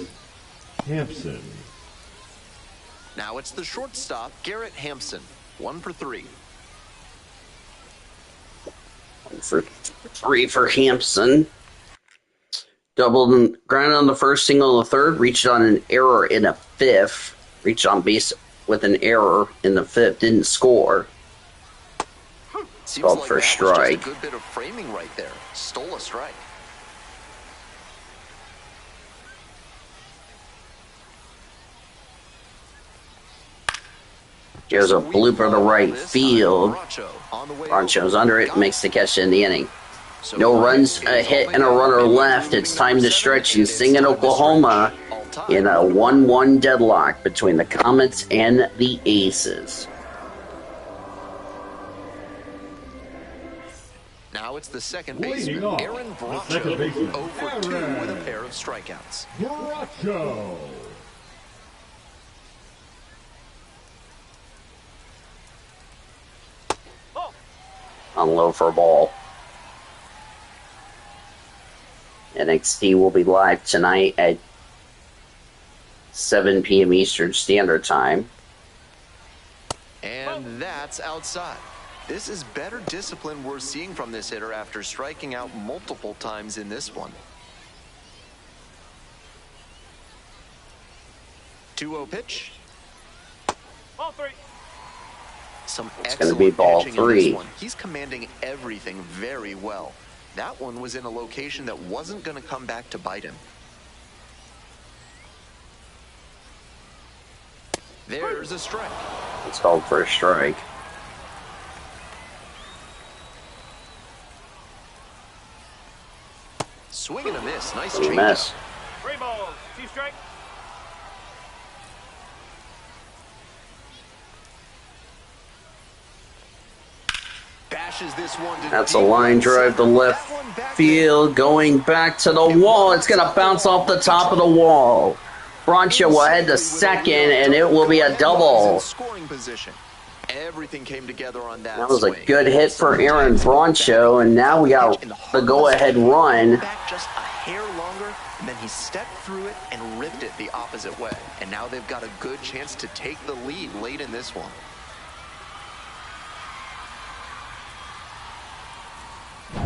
Hampson. Now it's the shortstop, Garrett Hampson. 1 for 3. 1 for 3 for Hampson. Doubled and grounded on the first, single on the third, reached on an error in a 5th. Reached on base with an error in the 5th, didn't score. Seems Called like for a that strike. was just a good bit of framing right there. Stole a strike. Here's a blooper to right field. Rancho's under it, makes the catch in the inning. No runs, a hit, and a runner left. It's time to stretch and sing in Oklahoma in a 1-1 deadlock between the Comets and the Aces. Now it's the second baseman, Leading off, Aaron the second Bracho, baseman, 0 for 2 Aaron with a pair of strikeouts. Bracho. On low for a ball. NXT will be live tonight at 7 p.m. Eastern Standard Time. And that's outside. This is better discipline we're seeing from this hitter after striking out multiple times in this one. 2-0 pitch. Ball 3. Some It's going to be ball pitching 3. in this one. He's commanding everything very well. That one was in a location that wasn't going to come back to bite him. There's a strike. It's called for a strike. Swing and a miss. Nice Miss. changeup. 3 balls, 2 strikes. Bashes this one to That's a line drive to left field, going back to the wall. It's going to bounce off the top of the wall. Broncho will head to second, and it will be a double. Scoring position. Everything came together on that. That was a good hit for Aaron Broncho, and now we got the go-ahead run. Back just a hair longer, and then he stepped through it and ripped it the opposite way. And now they've got a good chance to take the lead late in this one.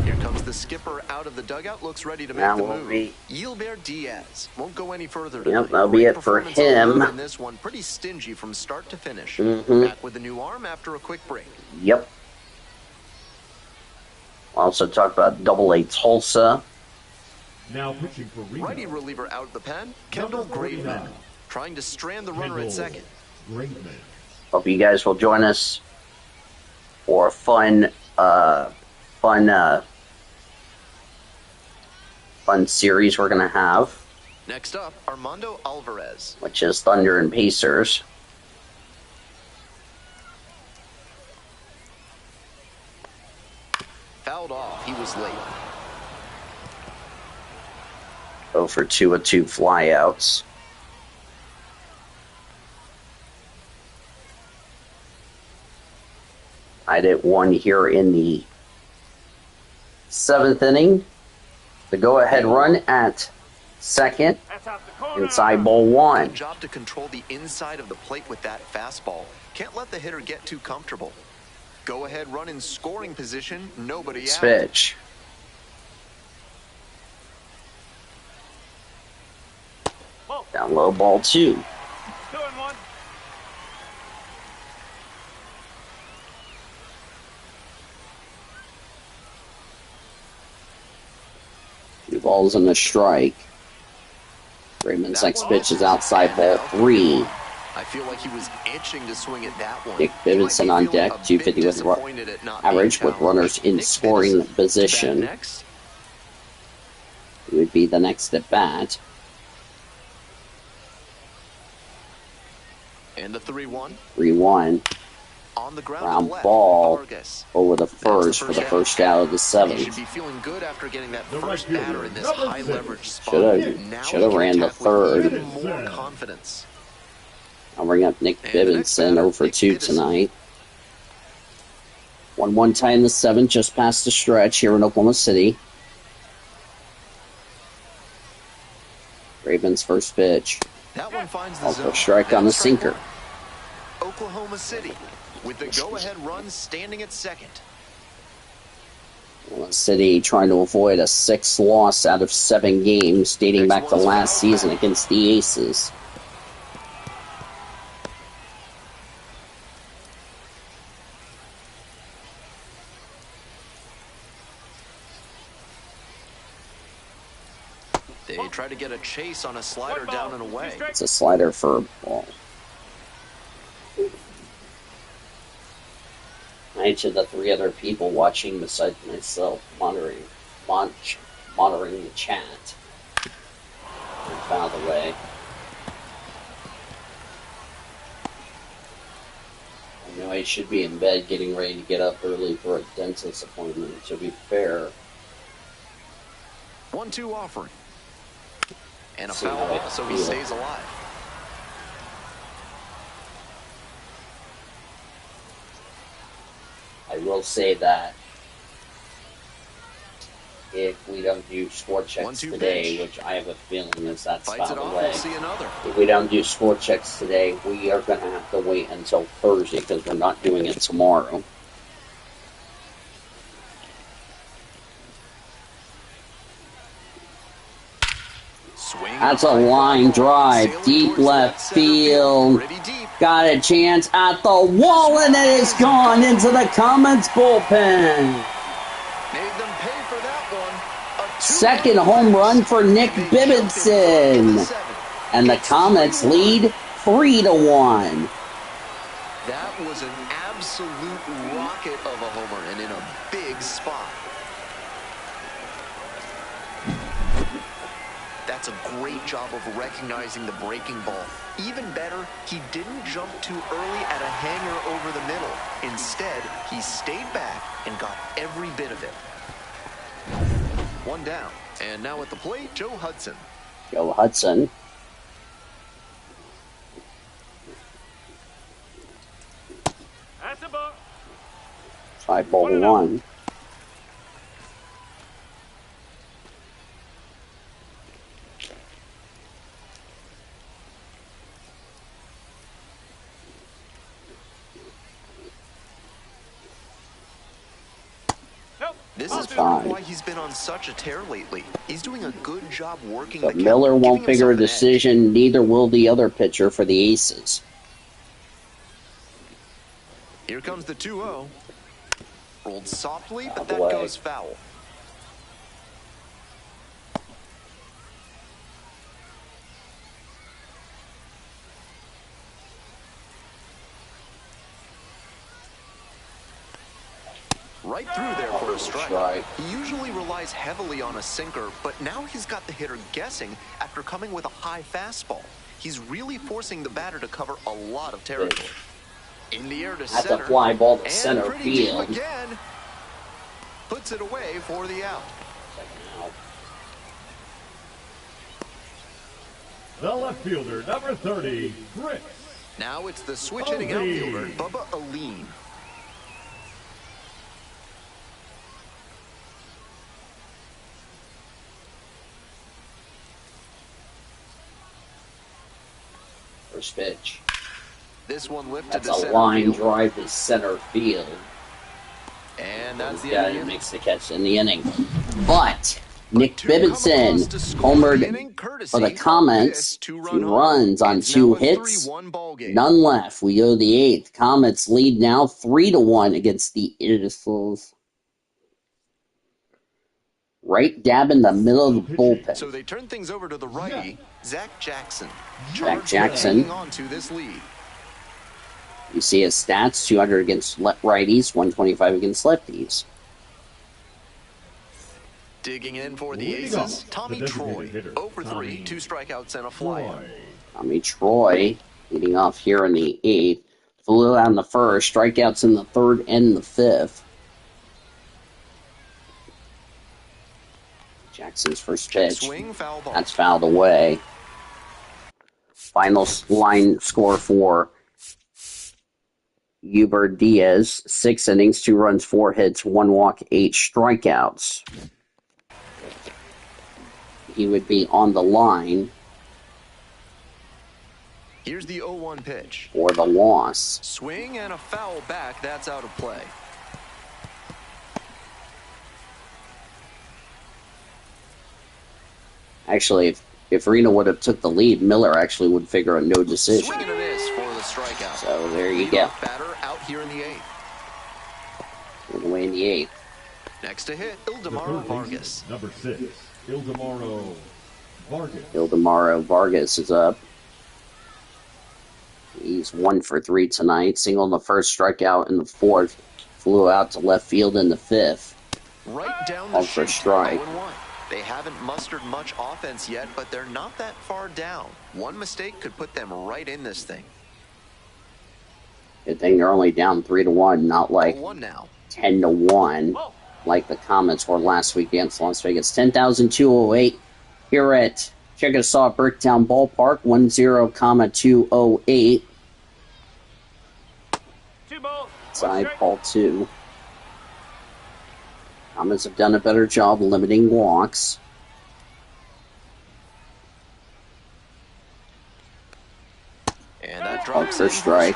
Here comes the skipper out of the dugout, looks ready to make the move. Yilbert Diaz won't go any further tonight. Yep, that'll be it for him. In this one, pretty stingy from start to finish. Back with a new arm after a quick break. Yep. Also talk about Double-A Tulsa. Now pitching for Reno. Righty reliever out of the pen, Kendall Graveman, trying to strand the runner at second. Graveman. Hope you guys will join us for a fun series we're going to have. Next up, Armando Alvarez. Which is Thunder and Pacers. Fouled off. He was late. 0 for 2 with 2 flyouts. I did 1 here in the 7th inning. The go-ahead run at second. Inside ball 1. Good job to control the inside of the plate with that fastball. Can't let the hitter get too comfortable. Go-ahead run in scoring position. Nobody out. Pitch. Down low, ball 2. 2-1. Two balls and a strike. Raymond's next pitch is outside ball 3. I feel like he was itching to swing at that one. Nick Bibinson on deck, 250 with average with runners in scoring position. Next. It would be the next at bat. And the 3-1. 3-1. On the ground Round left, ball Vargas. over the first for the first out of the He 7th. should be feeling good after getting that first batter in this high leverage spot. Should have ran the third. Even more confidence. I'll bring up Nick Bibinson 0 for 2 tonight. 1-1 tie in the 7th, just past the stretch here in Oklahoma City. Ravens' first pitch. That one finds the Also zone. strike on the sinker. Oklahoma City with the go-ahead run standing at second. Oklahoma City trying to avoid a 6th loss out of 7 games dating back to last season against the Aces. They try to get a chase on a slider down and away. It's a slider for a ball. Each of the 3 other people watching besides myself monitoring the chat. Out of the way. I know I should be in bed getting ready to get up early for a dentist appointment, to be fair. 1-2 offering. And a foul ball, so he stays alive. I will say that if we don't do score checks today, which I have a feeling is that's Fights found it off, away. we'll see another. If we don't do score checks today, we are going to have to wait until Thursday because we're not doing it tomorrow. That's a line drive. Deep left field. Got a chance at the wall, and it is gone into the Comets bullpen. Second home run for Nick Bibbenson. And the Comets lead 3-1. That was an absolute rocket of a homer and in a big spot. That's a great job of recognizing the breaking ball. Even better, he didn't jump too early at a hanger over the middle. Instead, he stayed back and got every bit of it. One down. And now at the plate, Joe Hudson. Joe Hudson. That's a ball. 5-1. This is why he's been on such a tear lately. He's doing a good job working but Miller won't figure a decision. Neither will the other pitcher for the Aces. Here comes the 2-0. Rolled softly, but that goes foul. Right through there for a strike. He usually relies heavily on a sinker, but now he's got the hitter guessing after coming with a high fastball. He's really forcing the batter to cover a lot of territory. In the air to center. That's a fly ball to center field. Again. Puts it away for the out. The left fielder, number 30, Chris. Now it's the switch-hitting outfielder, Bubba Aline. First pitch. This one lifted that's to center a line field. drive to center field. And that's the guy makes the catch in the inning. But Nick Bibbenson homered for the Comets. 2 runs on 2 hits. None left. We go to the 8th. Comets lead now 3-1 against the Aces. Right dab in the middle of the bullpen. So they turn things over to the righty, Zach Jackson. Zach Jackson. Hanging on to this lead. You see his stats: 200 against righties, 125 against lefties. Digging in for the Aces, Tommy Troy. 0 for 3, 2 strikeouts and a flyout. Tommy Troy leading off here in the 8th. Flew out in the first, strikeouts in the 3rd and the 5th. Jackson's first pitch. Swing, foul ball. That's fouled away. Final line score for Uber Diaz: 6 innings, 2 runs, 4 hits, 1 walk, 8 strikeouts. He would be on the line. Here's the 0-1 pitch. For the loss. Swing and a foul back. That's out of play. Actually, if Reno would have took the lead, Miller actually would figure a no decision. Swing and a miss for the strikeout. So there you go. Batter out here in the 8th. All the way in the 8th. Next to hit, Ildemaro Vargas. Number 6, Ildemaro Vargas. Ildemaro Vargas is up. He's 1 for 3 tonight. Single in the first, strikeout in the 4th. Flew out to left field in the 5th. Right down the for strike. 0-1. They haven't mustered much offense yet, but they're not that far down. One mistake could put them right in this thing. Good thing they're only down 3-1, not like 10-1, like the Comets were last week against Las Vegas. 10,208 here at Chickasaw Bricktown Ballpark. 1-0, 208. 2 balls. Side ball 2. Comets have done a better job limiting walks. And that drops for strike.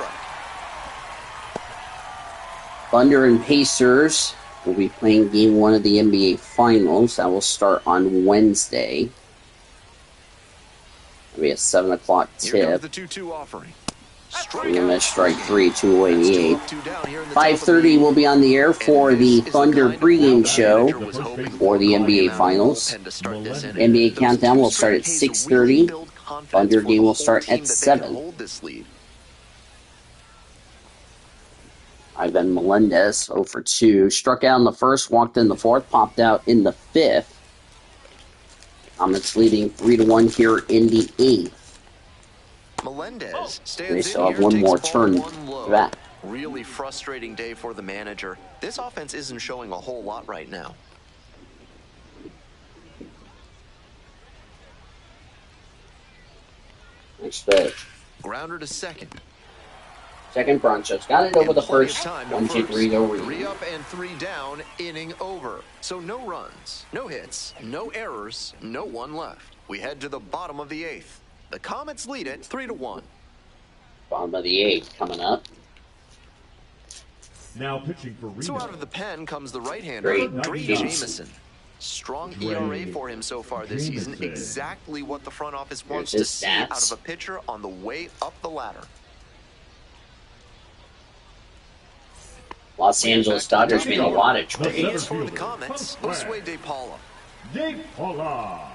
Thunder and Pacers will be playing Game 1 of the NBA Finals. That will start on Wednesday. It'll be a 7 o'clock Here comes tip. the 2-2 offering. Swing and miss, strike 3, 2 away in the 8th. 5:30 5:30 will be on the air for the Thunder pregame show for the NBA Finals. NBA Countdown will start at 6:30. Thunder game will start at 7. Ivan Melendez, 0 for 2. Struck out in the first, walked in the fourth, popped out in the fifth. Comets leading 3-1 here in the 8th. Melendez They stands still in have here, one takes more the ball turn one low. for that. Really frustrating day for the manager. This offense isn't showing a whole lot right now. Next pitch. Grounder to second. Second, Bronchos got it over And the plenty of first. time to 1, 2, 3, first. go Reno. 3 up and 3 down, inning over. So no runs, no hits, no errors, no one left. We head to the bottom of the 8th. The Comets lead it 3-1. Bottom of the 8th coming up. Now pitching for Reno. So out of the pen comes the right-hander, Dre Jameson. Strong ERA for him so far this season. Exactly what the front office wants to see out of a pitcher on the way up the ladder. Los Angeles Dodgers made a lot of trades. For the Comets, Josue De Paula. De Paula.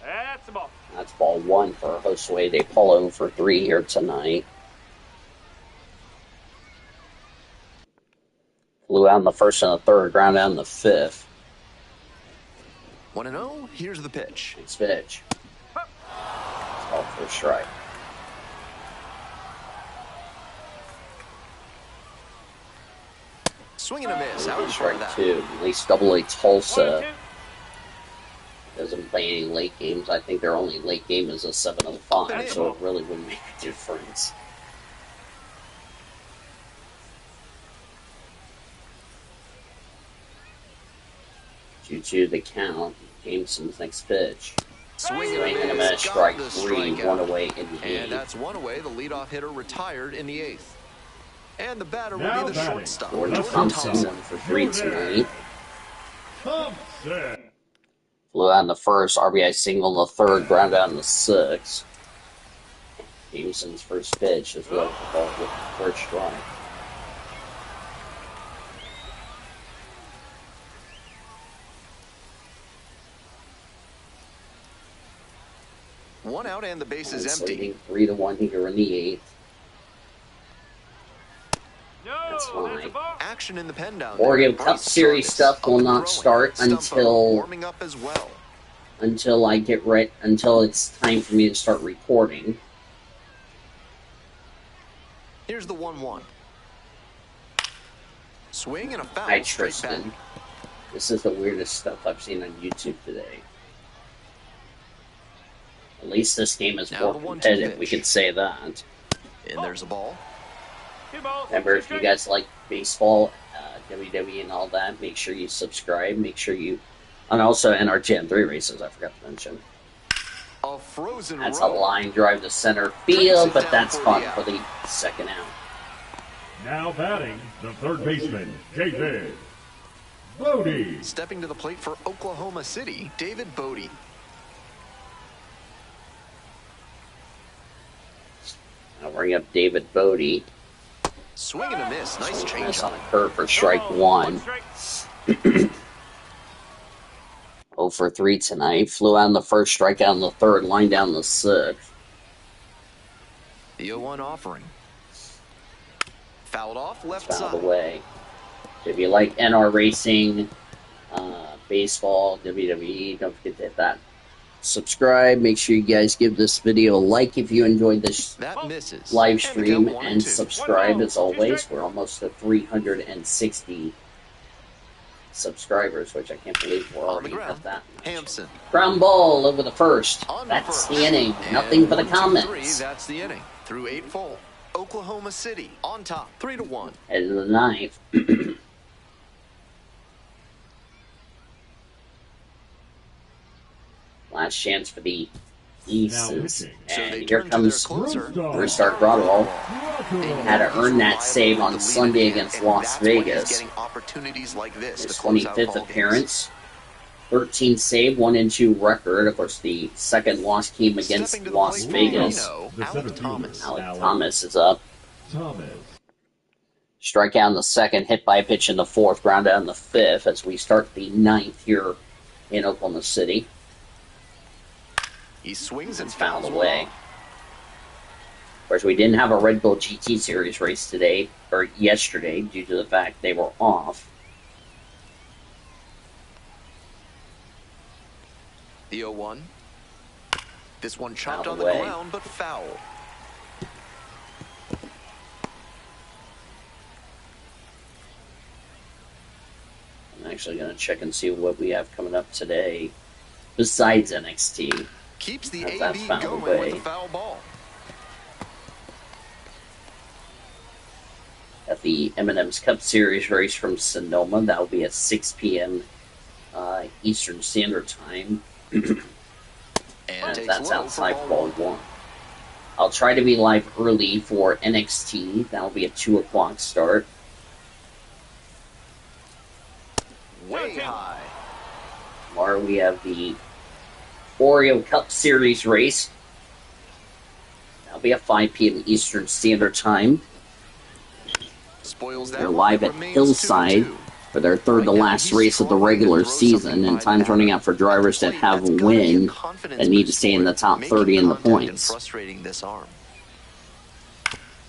That's the ball. That's ball 1 for Josue De Paulo for 3 here tonight. Flew out in the first and the third, ground out in the 5th. 1-0, here's the pitch. Next pitch. It's called for a strike. Swing and a miss, out in front of Strike that. 2. At least Double-A Tulsa 1-2. doesn't play any late games. I think their only late game is a 7:05, so it really wouldn't make a difference. Two the count. Jameson's next pitch. Swing Swing and a and a miss, miss, strike got the 3, strikeout. 1 away in the And 8th. that's 1 away. The leadoff hitter retired in the 8th. And the batter will Now be the batting. shortstop, Jordan Jordan Thompson, Thompson. 1 for 3 tonight. Thompson. Flew out in the first, RBI single in the third, ground out in the 6th. Jameson's first pitch is with the first strike. One out and the base is It's empty. leading 3-1 here in the 8th. No, That's there's fine. the ball. Action in the pen down Oregon there. Cup Bryce Series Jarvis stuff up will and not throwing. start Stumpo until warming up as well. I get ready, until it's time for me to start recording. Here's the 1-1. Swing and a foul Hi, straight back. Tristan. This is the weirdest stuff I've seen on YouTube today. At least this game is Now more the 1-2 competitive, pitch. we could say that. And there's a ball. 2 balls. Remember, 2 if you strikes. guys like baseball, WWE and all that, make sure you subscribe. Make sure you... And also NRT and 3 races, I forgot to mention. A frozen That's a row. line drive to center field, but that's fun for the second out. Now batting, the third baseman, David Bodie. Stepping to the plate for Oklahoma City, David Bodie. I'll bring up David Bodie. Swing and a miss. Nice Miss change on up. a curve for strike No, 1. strike. 0 for 3 tonight. Flew out in the first, strikeout in the third, line down the 6th. The 0-1 offering. Fouled off left Out of side. the way. So if you like NR racing, baseball, WWE, don't forget to hit that subscribe. Make sure you guys give this video a like if you enjoyed this That misses. live And the stream, count 1-2. and subscribe as 1 ball, 2 always. strikes. We're almost at 360 subscribers, which I can't believe we're On the already ground. at that much. Hampson. Ground ball over the first. On That's first. the inning. And Nothing for the 1, 2, 3, Comets. that's the inning. Through 8 full. Oklahoma City on top, 3-1. Headed to the ninth. Last chance for the Aces. So they And here turn to their comes closer. Restart Broadwell. Had to earn that save on Sunday against Las Vegas. Getting opportunities like this His to close out 25th ball appearance. 13 save, 1-2 record. Of course, the second loss came against Las Vegas. Alec Thomas. Alec Thomas is up. Thomas. Strikeout in the second, hit by a pitch in the fourth, ground out in the fifth as we start the ninth here in Oklahoma City. He swings and Fouled fouls away. Of course, we didn't have a Red Bull GT Series race today, or yesterday, due to the fact they were off. The 0-1. This one chopped Fouled on the away. ground, but foul. I'm actually going to check and see what we have coming up today besides NXT. Keeps the As that's AB fouled going away. with a foul ball. At the M&M's Cup Series race from Sonoma, that will be at 6 p.m. Eastern Standard Time. And As takes that's low outside for ball one. I'll try to be live early for NXT. That will be a 2 o'clock start. Way high. Tomorrow we have the Oreo Cup Series race. That'll be at 5 p.m. Eastern Standard Time. Spoils that They're one. live It at remains Hillside 2-2. for their third to Right now, last he's race of the struggling to regular throw season, something and by time's the running batter. out for drivers that That's have gotta be a win confidence and need to boost stay in for the him. top Making 30 in the contact and points. frustrating this arm.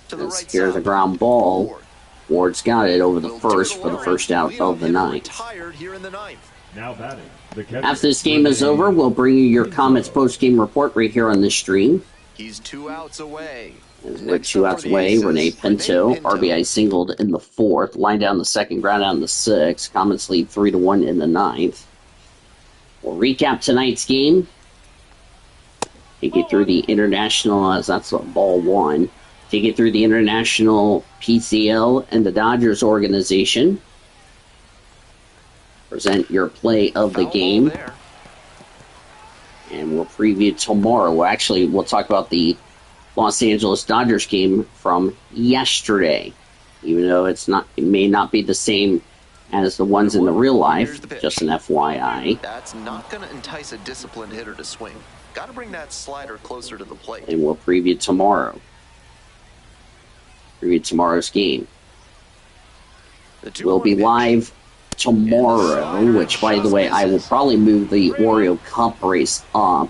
To the As right here's side. a ground ball. Ward. Ward's got it over the Will do first it for the alone. first out Leadoff of the hitter ninth. retired here in the ninth. Now batting. The catcher. After this game is over, we'll bring you your Comets post-game report right here on this stream. He's 2 outs away. As we're Next 2 up outs for the away, Aces, Rene Pinto, RBI singled in the fourth, line down the second, ground out in the sixth. Comets lead 3-1 in the ninth. We'll recap tonight's game. Take it through the international, as that's what ball one. Take it through the international PCL and the Dodgers organization. Present your play of the Foul ball game. there. And we'll preview tomorrow. Actually, we'll talk about the Los Angeles Dodgers game from yesterday. Even though it may not be the same as the ones in the real life. Here's the pitch. Just an FYI. That's not going to entice a disciplined hitter to swing. Got to bring that slider closer to the plate. And we'll preview tomorrow. Preview tomorrow's game. The 2-1 We'll be pitch. live tomorrow, which, by the way, I will probably move the Oreo Cup race up.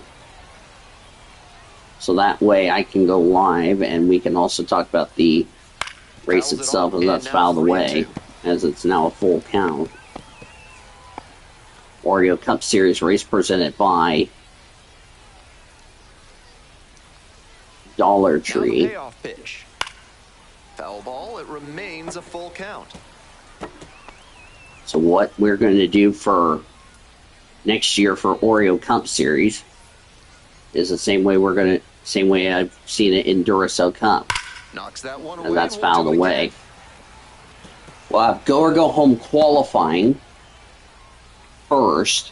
So that way I can go live, and we can also talk about the race Fouls it itself, off, as that's and now fouled away, 3-2. as it's now a full count. Oreo Cup Series race presented by Dollar Now the Tree. payoff pitch. Foul ball, it remains a full count. So what we're going to do for next year for Oreo Cup Series is the same way I've seen it in Duracell Cup. Knocks that one away. And that's and we'll fouled do it away. again. We'll have go or go home qualifying first,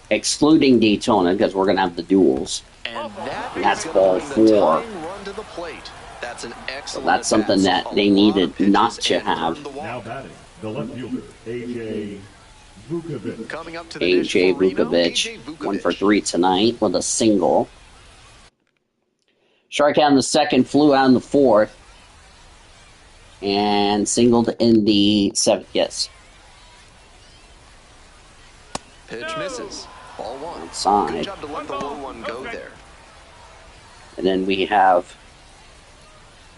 excluding Daytona, because we're going to have the duels. And That's is ball gonna bring the 4. tying run to the plate. That's an excellent that's something at-bat. that Saw they a lot needed of pitches not to and have. burned the Now walk. batting. The left fielder, A.J. Vukovic. Coming up to the dish AJ for Reno, Vukovic, AJ Vukovic. 1 for 3 tonight with a single. Strikeout in the second, flew out in the fourth, and singled in the seventh. Yes, Pitch misses. Ball 1. Outside. Good job to let the low one go there. and then we have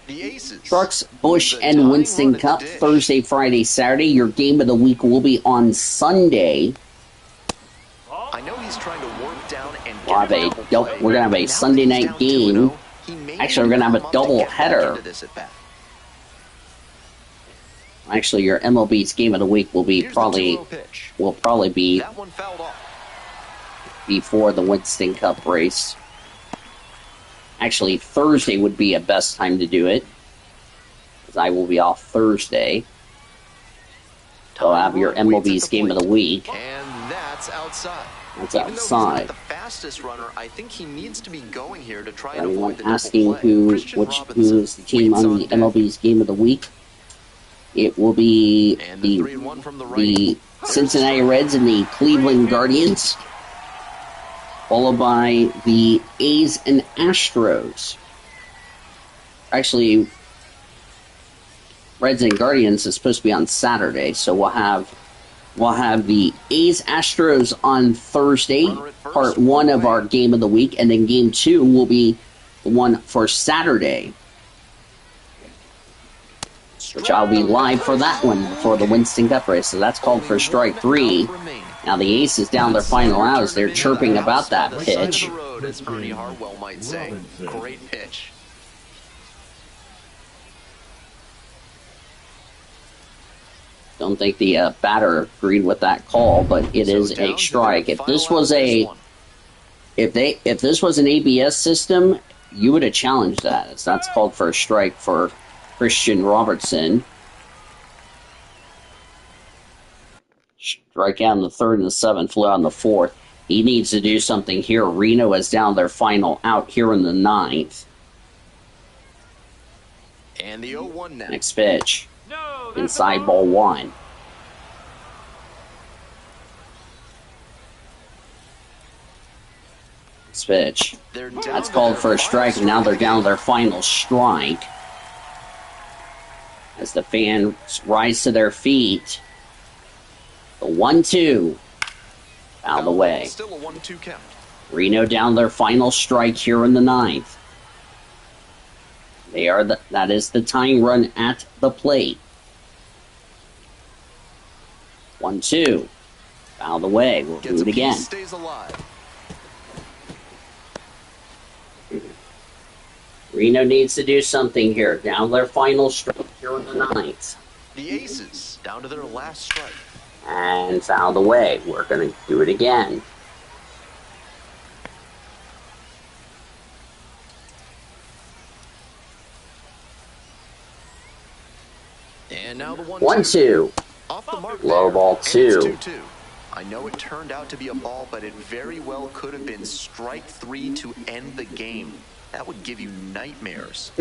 The Aces. Trucks, Busch, The and tying Winston run at the Cup dish. Thursday, Friday, Saturday. Your game of the week will be on Sunday. I know he's trying to work down and We'll have get a double dou- play. we're gonna have a Now that Sunday he's night down game. 2-0, he may Actually, we're gonna have a come up to double get back header. into this at-bat. Actually, your MLB's game of the week will be Here's the probably 2-0 pitch. be That one fouled off. before the Winston Cup race. Actually, Thursday would be a best time to do it, because I will be off Thursday. So I'll have your Tying run waits at MLB's the game of the plate. week. And that's outside. That's Even though he's not outside. the fastest runner, I think he needs to be going here to try and Anyone avoid the double asking play. who Christian is the team waits on the deck. MLB's Game of the Week? It will be And the 3-1 from the right. Cincinnati Reds and the Cleveland Guardians, followed by the A's and Astros. Actually, Reds and Guardians is supposed to be on Saturday, so we'll have the A's Astros on Thursday, part one of our Game of the Week, and then Game 2 will be the one for Saturday, which I'll be live for that one before the Winston Cup race. So that's called for strike 3. Now the Aces down their final outs. They're chirping about that pitch. As Ernie Hartwell might say, great pitch. Don't think the batter agreed with that call, but it is a strike. If this was if this was an ABS system, you would have challenged that. As that's called for a strike for Christian Robertson. Strike out in the third and the seventh, flew out in the fourth. He needs to do something here. Reno is down their final out here in the ninth. And the 0-1 now. Next pitch. No, that's Inside a ball one. Next pitch. That's called for a strike, and now they're down to their final strike. As the fans rise to their feet. The 1-2. Out of the way. Still a 1-2 count. Reno down their final strike here in the ninth. That is the tying run at the plate. 1-2. Out of the way. We'll do it again. Stays alive. Reno needs to do something here. Down their final strike here in the ninth. The Aces down to their last strike. And foul the way. We're going to do it again. And now the 1-2. Off the mark. Low ball And it's 2. 2-2. I know it turned out to be a ball, but it very well could have been strike 3 to end the game. That would give you nightmares.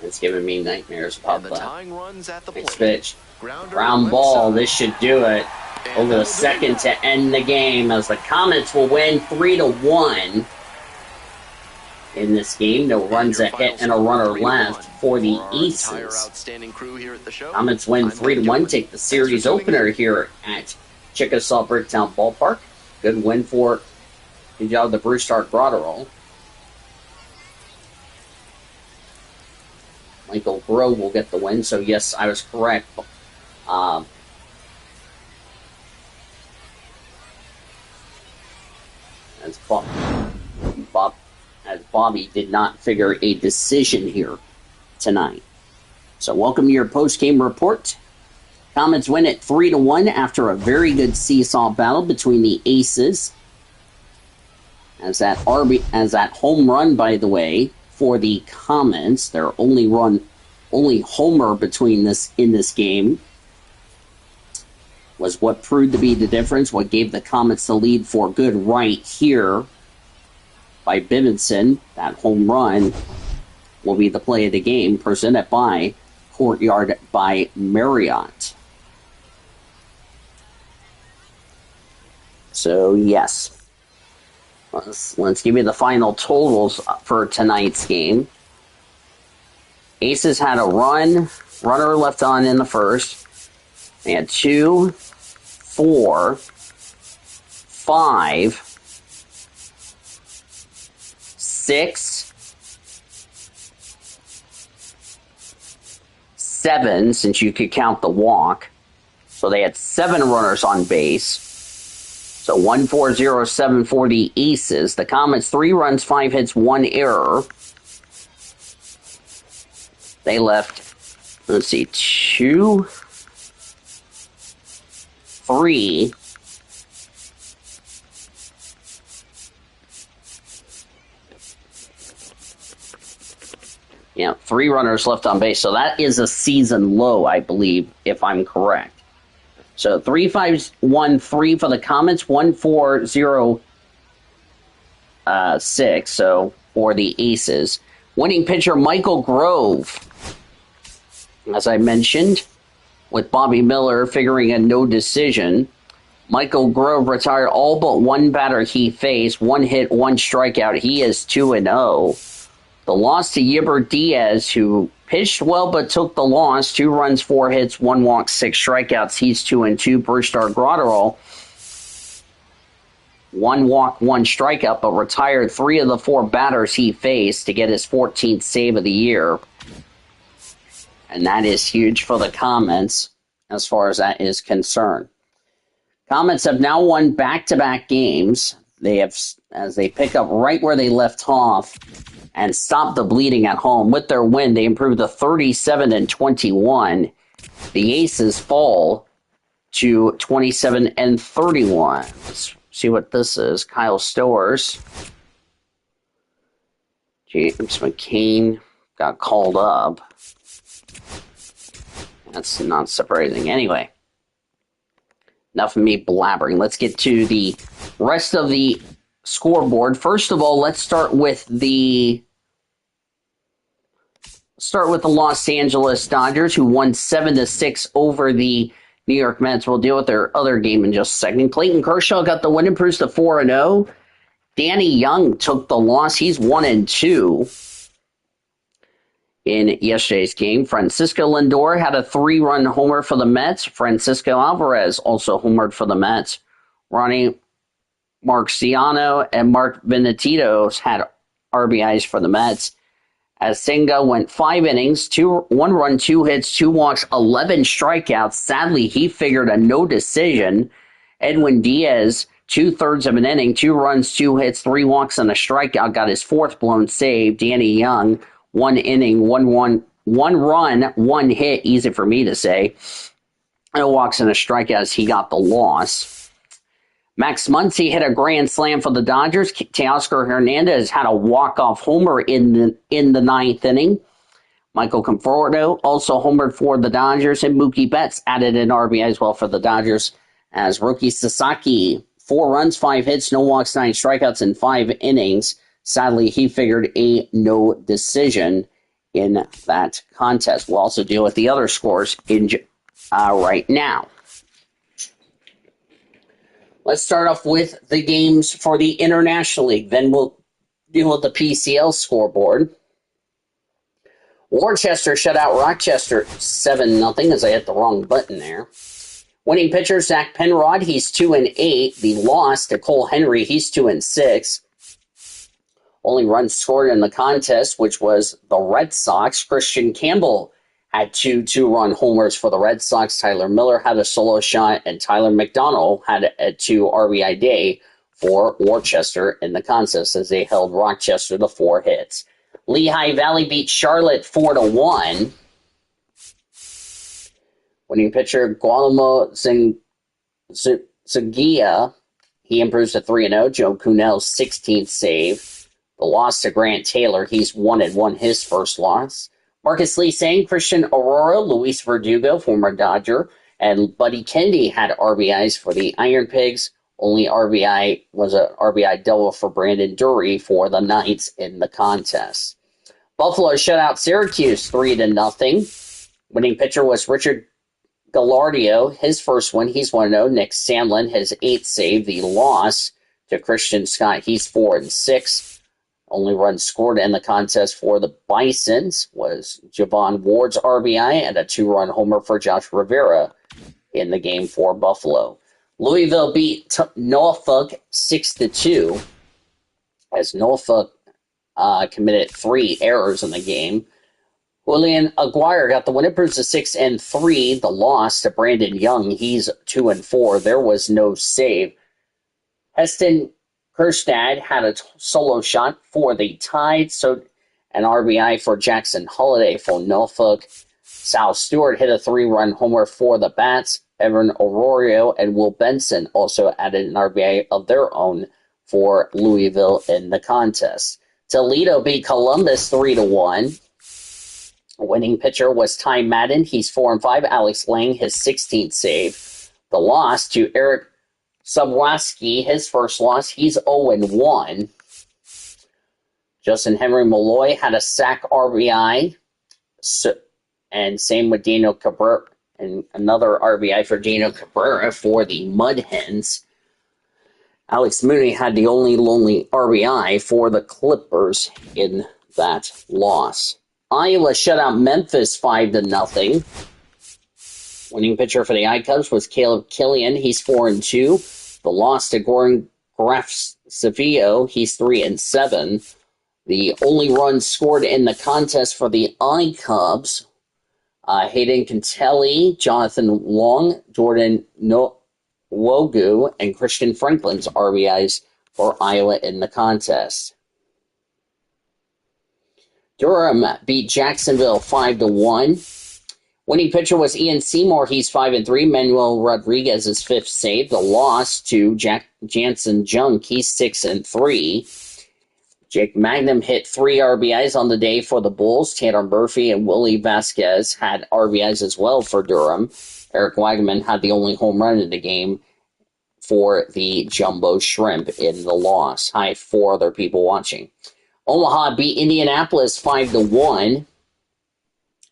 It's giving me nightmares about And the that. tying runs at the Next plate. pitch. Ground Ground ball. This should do it. Over the second to end the game, as the Comets will win 3-1 in this game. No runs, a hit, and a runner left for the Aces. Comets win 3-1, take the series opener here at Chickasaw Bricktown Ballpark. Good win for good job, the Brewstar Grotterall. Michael Grove will get the win, so yes, I was correct. As Bobby did not figure a decision here tonight. So welcome to your post-game report. Comets win at 3-1 after a very good seesaw battle between the Aces. As that home run, by the way, for the Comets, their only homer in this game, was what proved to be the difference, what gave the Comets the lead for good right here by Bibinson. That home run will be the play of the game, presented by Courtyard by Marriott. So, yes. Let's give you the final totals for tonight's game. Aces had a runner left on in the first. They had 2, 4, 5, 6, 7, since you could count the walk. So they had 7 runners on base. So 1-4-0-7 for the Aces. The Comets, 3 runs, 5 hits, 1 error. They left, 2, 3, 3 runners left on base. So that is a season low, I believe, if I'm correct. So 3-5-1-3 for the Comets, 1-4-0-6. So for the Aces. Winning pitcher Michael Grove, as I mentioned, with Bobby Miller figuring a no decision. Michael Grove retired all but one batter he faced. 1 hit, 1 strikeout. He is 2-0. The loss to Yibber Diaz, who pitched well but took the loss. 2 runs, 4 hits, 1 walk, 6 strikeouts. He's 2-2. Brewstar Gratterall, 1 walk, 1 strikeout, but retired 3 of the 4 batters he faced to get his 14th save of the year. And that is huge for the Comets as far as that is concerned. Comets have now won back-to-back games. They have, as they pick up right where they left off and stop the bleeding at home. With their win, they improved to 37-21. The Aces fall to 27-31. Let's see what this is. Kyle Stowers. James McCain got called up. That's not surprising. Anyway, enough of me blabbering. Let's get to the rest of the scoreboard. First of all, let's start with the Los Angeles Dodgers, who won 7-6 over the New York Mets. We'll deal with their other game in just a second. Clayton Kershaw got the win, improves to 4-0. Danny Young took the loss. He's 1-2. In yesterday's game, Francisco Lindor had a 3-run homer for the Mets. Francisco Alvarez also homered for the Mets. Ronnie Marciano and Mark Benedito had RBIs for the Mets. As Senga went 5 innings, 1 run, 2 hits, 2 walks, 11 strikeouts. Sadly, he figured a no decision. Edwin Diaz, 2/3 of an inning, 2 runs, 2 hits, 3 walks, and a strikeout, got his 4th blown save. Danny Young, 1 inning, 1 run, 1 hit, easy for me to say. No walks and a strikeout as he got the loss. Max Muncy hit a grand slam for the Dodgers. Teoscar Hernandez had a walk-off homer in the 9th inning. Michael Conforto also homered for the Dodgers, and Mookie Betts added an RBI as well for the Dodgers. As rookie Sasaki, 4 runs, 5 hits, no walks, 9 strikeouts in 5 innings. Sadly, he figured a no decision in that contest. We'll also deal with the other scores right now. Let's start off with the games for the International League. Then we'll deal with the PCL scoreboard. Worcester shut out Rochester 7-0 as I hit the wrong button there. Winning pitcher Zach Penrod, he's 2-8. The loss to Cole Henry, he's 2-6. Only runs scored in the contest, which was the Red Sox. Christian Campbell had 2 2-run homers for the Red Sox. Tyler Miller had a solo shot, and Tyler McDonald had a 2 RBI day for Worcester in the contest as they held Rochester to 4 hits. Lehigh Valley beat Charlotte 4-1. Winning pitcher Guillermo Zagia, he improves to 3-0. Joe Kuhnel's 16th save. The loss to Grant Taylor, he's 1-1, his first loss. Marcus Lee Sang, Christian Aurora, Luis Verdugo, former Dodger, and Buddy Kennedy had RBIs for the Iron Pigs. Only RBI was an RBI double for Brandon Dury for the Knights in the contest. Buffalo shut out Syracuse 3-0. Winning pitcher was Richard Gallardio, his first one. He's 1-0. Nick Sandlin, his 8th save. The loss to Christian Scott, he's 4-6. Only run scored in the contest for the Bisons was Javon Ward's RBI and a 2-run homer for Josh Rivera in the game for Buffalo. Louisville beat Norfolk 6-2 as Norfolk committed 3 errors in the game. Julian Aguirre got the win. It proves to 6-3. The loss to Brandon Young, he's 2-4. There was no save. Heston Kerstad had a solo shot for the Tide, so an RBI for Jackson Holiday for Norfolk. Sal Stewart hit a 3-run homer for the Bats. Evan Ororio and Will Benson also added an RBI of their own for Louisville in the contest. Toledo beat Columbus 3-1. Winning pitcher was Ty Madden. He's 4-5. Alex Lang, his 16th save. The loss to Eric Subwaski, his first loss, he's 0-1. Justin Henry Malloy had a sack RBI, and same with Daniel Cabrera, and another RBI for Daniel Cabrera for the Mud Hens. Alex Mooney had the only lonely RBI for the Clippers in that loss. Iowa shut out Memphis 5-0. Winning pitcher for the I-Cubs was Caleb Killian. He's 4-2. The loss to Goran Graf-Savio, he's 3-7. The only run scored in the contest for the I-Cubs, Hayden Cantelli, Jonathan Long, Jordan Wogu, and Christian Franklin's RBIs for Iowa in the contest. Durham beat Jacksonville 5-1. Winning pitcher was Ian Seymour. He's 5-3. Manuel Rodriguez is fifth save. The loss to Jansen Junk. He's 6-3. Jake Magnum hit 3 RBIs on the day for the Bulls. Tanner Murphy and Willie Vasquez had RBIs as well for Durham. Eric Wagman had the only home run in the game for the Jumbo Shrimp in the loss. Hi, 4 other people watching. Omaha beat Indianapolis 5-1.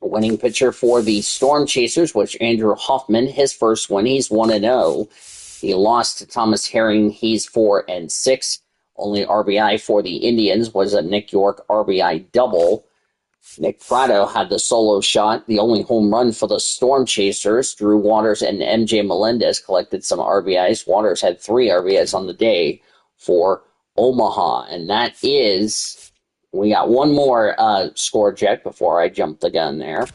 Winning pitcher for the Storm Chasers was Andrew Hoffman. His first win, he's 1-0. He lost to Thomas Herring. He's 4-6. Only RBI for the Indians was a Nick York RBI double. Nick Prado had the solo shot. The only home run for the Storm Chasers. Drew Waters and MJ Melendez collected some RBIs. Waters had 3 RBIs on the day for Omaha. And that is, we got one more score check before I jump the gun there.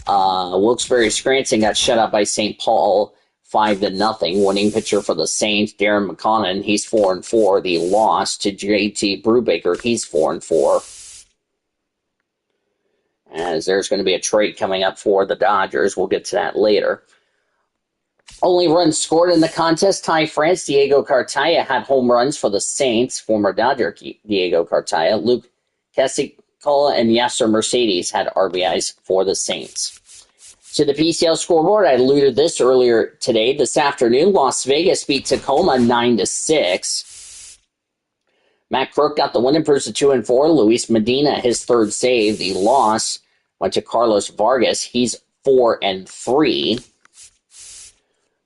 Wilkes-Barre Scranton got shut out by St. Paul 5-0. Winning pitcher for the Saints, Darren McConnon, he's 4-4. The loss to JT Brubaker, he's 4-4. As there's going to be a trade coming up for the Dodgers. We'll get to that later. Only runs scored in the contest, Ty France. Diego Cartaya had home runs for the Saints. Former Dodger Diego Cartaya. Luke Kessicola and Yasser Mercedes had RBIs for the Saints. To the PCL scoreboard, I alluded this earlier today. This afternoon, Las Vegas beat Tacoma 9-6. Matt Crook got the win, improves to 2-4. Luis Medina, his third save. The loss went to Carlos Vargas. He's 4-3.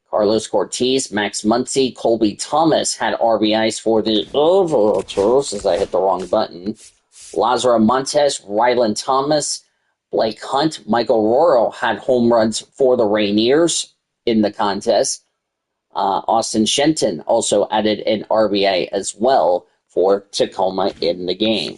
Carlos Cortez, Max Muncy, Colby Thomas had RBIs for the Overtures, as I hit the wrong button. Lazaro Montes, Rylan Thomas, Blake Hunt, Michael Roro had home runs for the Rainiers in the contest. Austin Shenton also added an RBI as well for Tacoma in the game.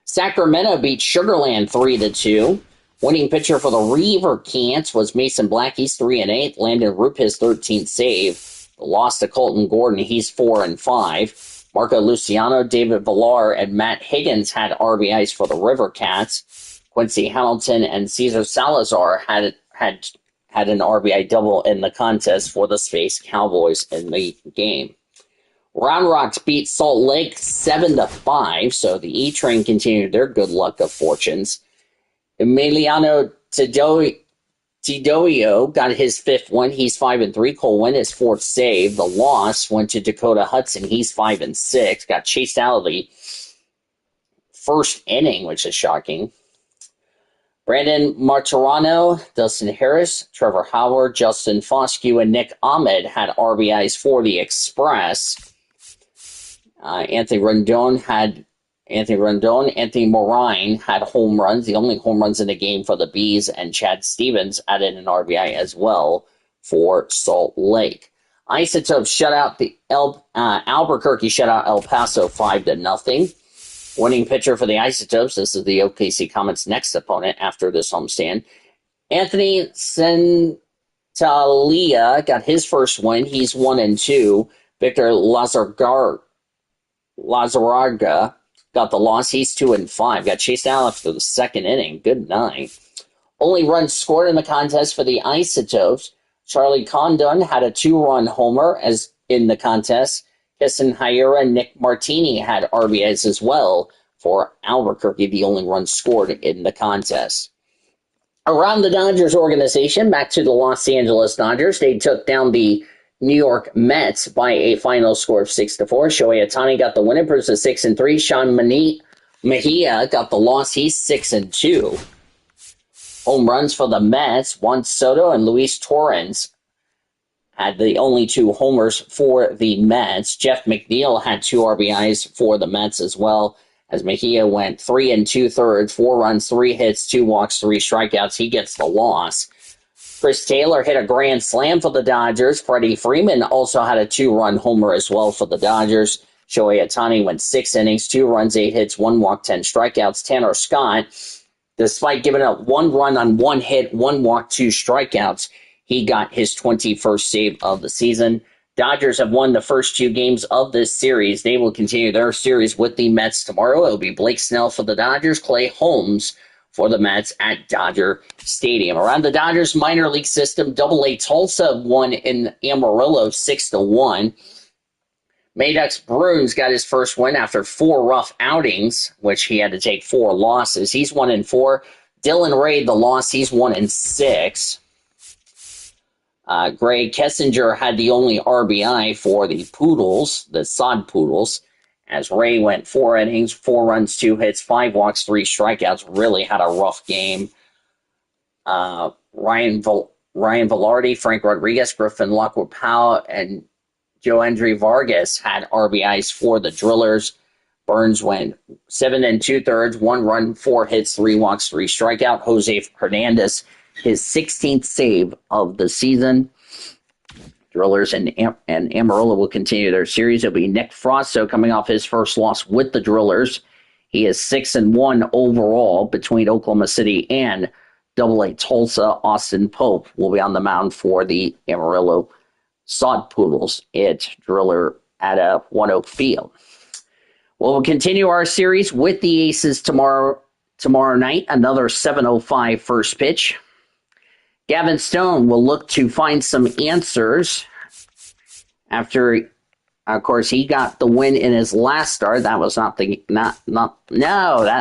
Sacramento beat Sugarland 3-2. Winning pitcher for the Reaver Cants was Mason Black. He's 3-8. Landon Roop, his 13th save. The loss to Colton Gordon. He's 4-5. Marco Luciano, David Villar, and Matt Higgins had RBIs for the River Cats. Quincy Hamilton and Cesar Salazar had an RBI double in the contest for the Space Cowboys in the game. Round Rocks beat Salt Lake 7-5, so the E-Train continued their good luck of fortunes. Emiliano Tidoio got his 5th win. He's 5-3. Cole win his 4th save. The loss went to Dakota Hudson. He's 5-6. Got chased out of the first inning, which is shocking. Brandon Martirano, Dustin Harris, Trevor Howard, Justin Foscue, and Nick Ahmed had RBIs for the Express. Anthony Rondon. Anthony Morine had home runs, the only home runs in the game for the Bees, and Chad Stevens added an RBI as well for Salt Lake. Isotopes shut out Albuquerque shut out El Paso 5-0. Winning pitcher for the Isotopes, this is the OKC Comets' next opponent after this homestand. Anthony Santalia got his first win. He's 1-2. Victor Lazaraga got the loss. He's 2-5. Got chased out after the second inning. Good night. Only runs scored in the contest for the Isotopes. Charlie Condon had a 2-run homer as in the contest. Kisson Hira and Nick Martini had RBIs as well for Albuquerque, the only run scored in the contest. Around the Dodgers organization, back to the Los Angeles Dodgers. They took down the New York Mets by a final score of 6-4. Shohei Ohtani got the win. It proves to 6-3. Sean Mejia got the loss. He's 6-2. Home runs for the Mets. Juan Soto and Luis Torrens had the only 2 homers for the Mets. Jeff McNeil had 2 RBIs for the Mets as well, as Mejia went 3 2/3, 4 runs, 3 hits, 2 walks, 3 strikeouts. He gets the loss. Chris Taylor hit a grand slam for the Dodgers. Freddie Freeman also had a 2-run homer as well for the Dodgers. Shohei Ohtani went 6 innings, 2 runs, 8 hits, 1 walk, 10 strikeouts. Tanner Scott, despite giving up 1 run on 1 hit, 1 walk, 2 strikeouts, he got his 21st save of the season. Dodgers have won the first 2 games of this series. They will continue their series with the Mets tomorrow. It will be Blake Snell for the Dodgers, Clay Holmes for the Mets at Dodger Stadium. Around the Dodgers minor league system, AA Tulsa won in Amarillo 6-1. Maddox Bruins got his first win after 4 rough outings, which he had to take 4 losses. He's 1-4. Dylan Ray, the loss, he's 1-6. Greg Kessinger had the only RBI for the Poodles, the Sod Poodles, as Ray went 4 innings, 4 runs, 2 hits, 5 walks, 3 strikeouts. Really had a rough game. Ryan Velarde, Frank Rodriguez, Griffin Lockwood Powell, and Joe Andre Vargas had RBIs for the Drillers. Burns went 7 2/3, 1 run, 4 hits, 3 walks, 3 strikeouts. Jose Hernandez, his 16th save of the season. Drillers and Amarillo will continue their series. It'll be Nick Frosto coming off his first loss with the Drillers. He is 6-1 overall between Oklahoma City and AA Tulsa. Austin Pope will be on the mound for the Amarillo Sod Poodles at One Oak Field. We'll continue our series with the Aces tomorrow night. Another 7:05 first pitch. Gavin Stone will look to find some answers after, of course, he got the win in his last start. That was that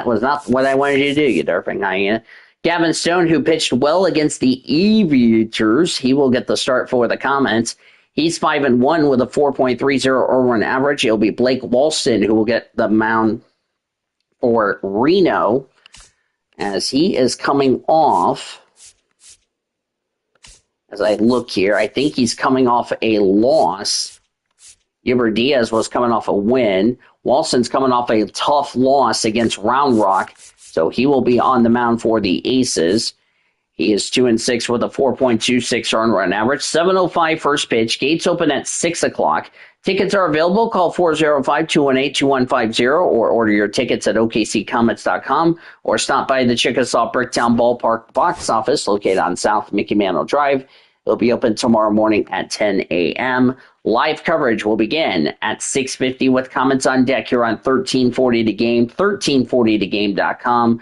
was not what I wanted you to do, you derping hyena. Gavin Stone, who pitched well against the Aviators, he will get the start for the Comets. He's 5-1 with a 4.30 earned average. It'll be Blake Walston who will get the mound for Reno, as he is coming off. As I look here, I think he's coming off a loss. Gilbert Diaz was coming off a win. Walston's coming off a tough loss against Round Rock, so he will be on the mound for the Aces. He is 2-6 with a 4.26 earned run average. 7:05 first pitch. Gates open at 6 o'clock. Tickets are available. Call 405-218-2150 or order your tickets at OKCComets.com or stop by the Chickasaw Bricktown Ballpark box office located on South Mickey Mantle Drive. It'll be open tomorrow morning at 10 a.m. Live coverage will begin at 6:50 with Comets on deck here on 1340 The Game, 1340thegame.com,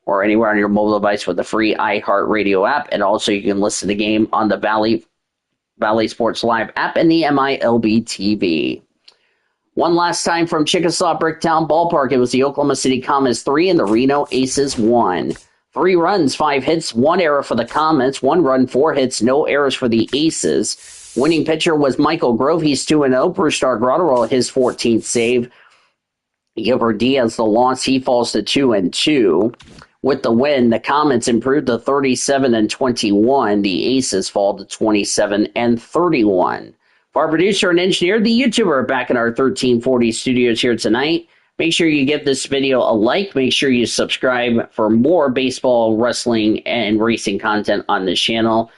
or anywhere on your mobile device with the free iHeartRadio app. And also you can listen to the game on the Valley Sports Live app and the MILB TV. One last time from Chickasaw Bricktown Ballpark, it was the Oklahoma City Comets 3 and the Reno Aces 1. 3 runs, 5 hits, 1 error for the Comets, 1 run, 4 hits, no errors for the Aces. Winning pitcher was Michael Grove. He's 2-0. Bruce Stargratterall, his 14th save. Gilbert Diaz, the loss, he falls to 2-2. With the win, the Comets improved to 37-21. The Aces fall to 27-31. For our producer and engineer, the YouTuber, back in our 1340 studios here tonight. Make sure you give this video a like. Make sure you subscribe for more baseball, wrestling, and racing content on this channel.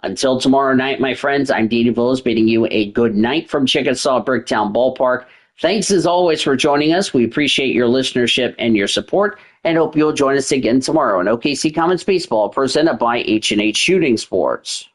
Until tomorrow night, my friends, I'm Didi Villas bidding you a good night from Chickasaw Bricktown Ballpark. Thanks as always for joining us. We appreciate your listenership and your support, and hope you'll join us again tomorrow in OKC Comets Baseball, presented by H&H Shooting Sports.